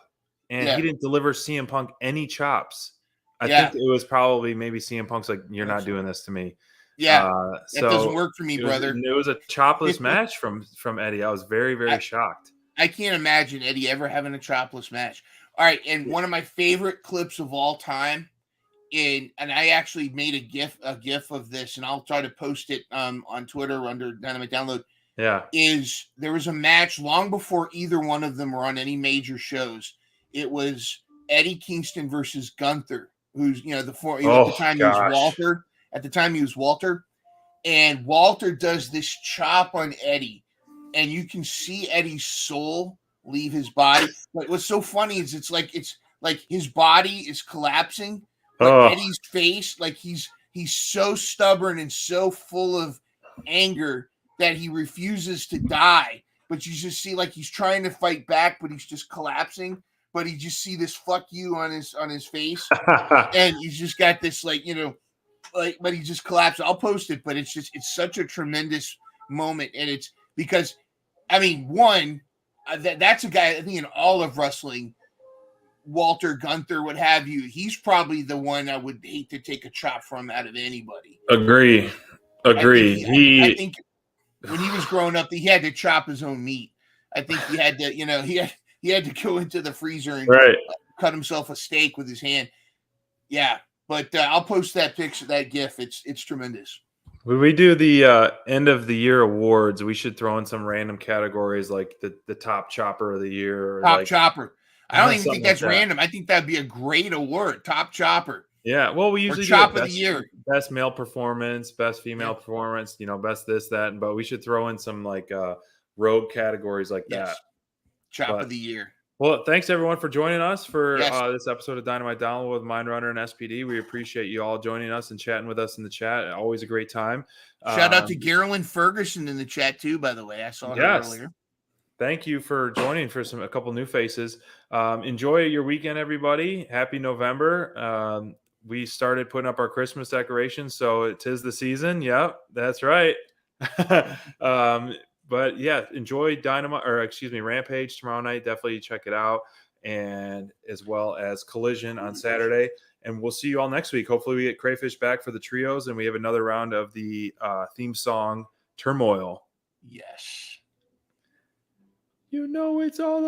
[SPEAKER 3] and he didn't deliver CM Punk any chops. I think it was probably maybe CM Punk's like, you're not doing this to me.
[SPEAKER 5] Yeah,
[SPEAKER 3] so
[SPEAKER 5] that doesn't work for me, brother.
[SPEAKER 3] It was a chopless match from Eddie. I was very, very shocked.
[SPEAKER 5] I can't imagine Eddie ever having a chopless match. All right, and one of my favorite clips of all time, and I actually made a gif of this, and I'll try to post it on Twitter under Dynamite Download.
[SPEAKER 3] Yeah,
[SPEAKER 5] is there was a match long before either one of them were on any major shows. It was Eddie Kingston versus Gunther, who's at the time he was Walter. At the time he was Walter, and Walter does this chop on Eddie, and you can see Eddie's soul leave his body. But what's so funny is it's like his body is collapsing, but Eddie's face, like he's so stubborn and so full of anger that he refuses to die. But you just see like he's trying to fight back, but he's just collapsing. But you just see this "fuck you" on his face, and he's just got this but he just collapsed. I'll post it, but it's such a tremendous moment, and it's because, that's a guy I think in all of wrestling, Walter, Gunther, what have you. He's probably the one I would hate to take a chop from out of anybody.
[SPEAKER 3] Agree.
[SPEAKER 5] I think when he was growing up, he had to chop his own meat. I think he had to, he had to go into the freezer and cut himself a steak with his hand. Yeah. But I'll post that picture, that GIF. It's tremendous.
[SPEAKER 3] When we do the end of the year awards, we should throw in some random categories like the top chopper of the year.
[SPEAKER 5] Top chopper. I don't even think that's random. I think that'd be a great award. Top chopper.
[SPEAKER 3] Yeah. Well, we usually
[SPEAKER 5] chop of the year.
[SPEAKER 3] Best male performance, best female performance, best this, that. But we should throw in some rogue categories like that.
[SPEAKER 5] Chop of the year.
[SPEAKER 3] Well, thanks everyone for joining us for this episode of Dynamite Download with Mindrunner and SPD. We appreciate you all joining us and chatting with us in the chat. Always a great time.
[SPEAKER 5] Shout out to Carolyn Ferguson in the chat too, by the way. I saw her earlier.
[SPEAKER 3] Thank you for joining for a couple new faces. Enjoy your weekend, everybody. Happy November. We started putting up our Christmas decorations, so it is the season. Yep, that's right. But yeah, enjoy Rampage tomorrow night. Definitely check it out. And as well as Collision on Saturday. And we'll see you all next week. Hopefully we get Crayfish back for the trios and we have another round of the theme song Turmoil.
[SPEAKER 5] Yes.
[SPEAKER 3] It's all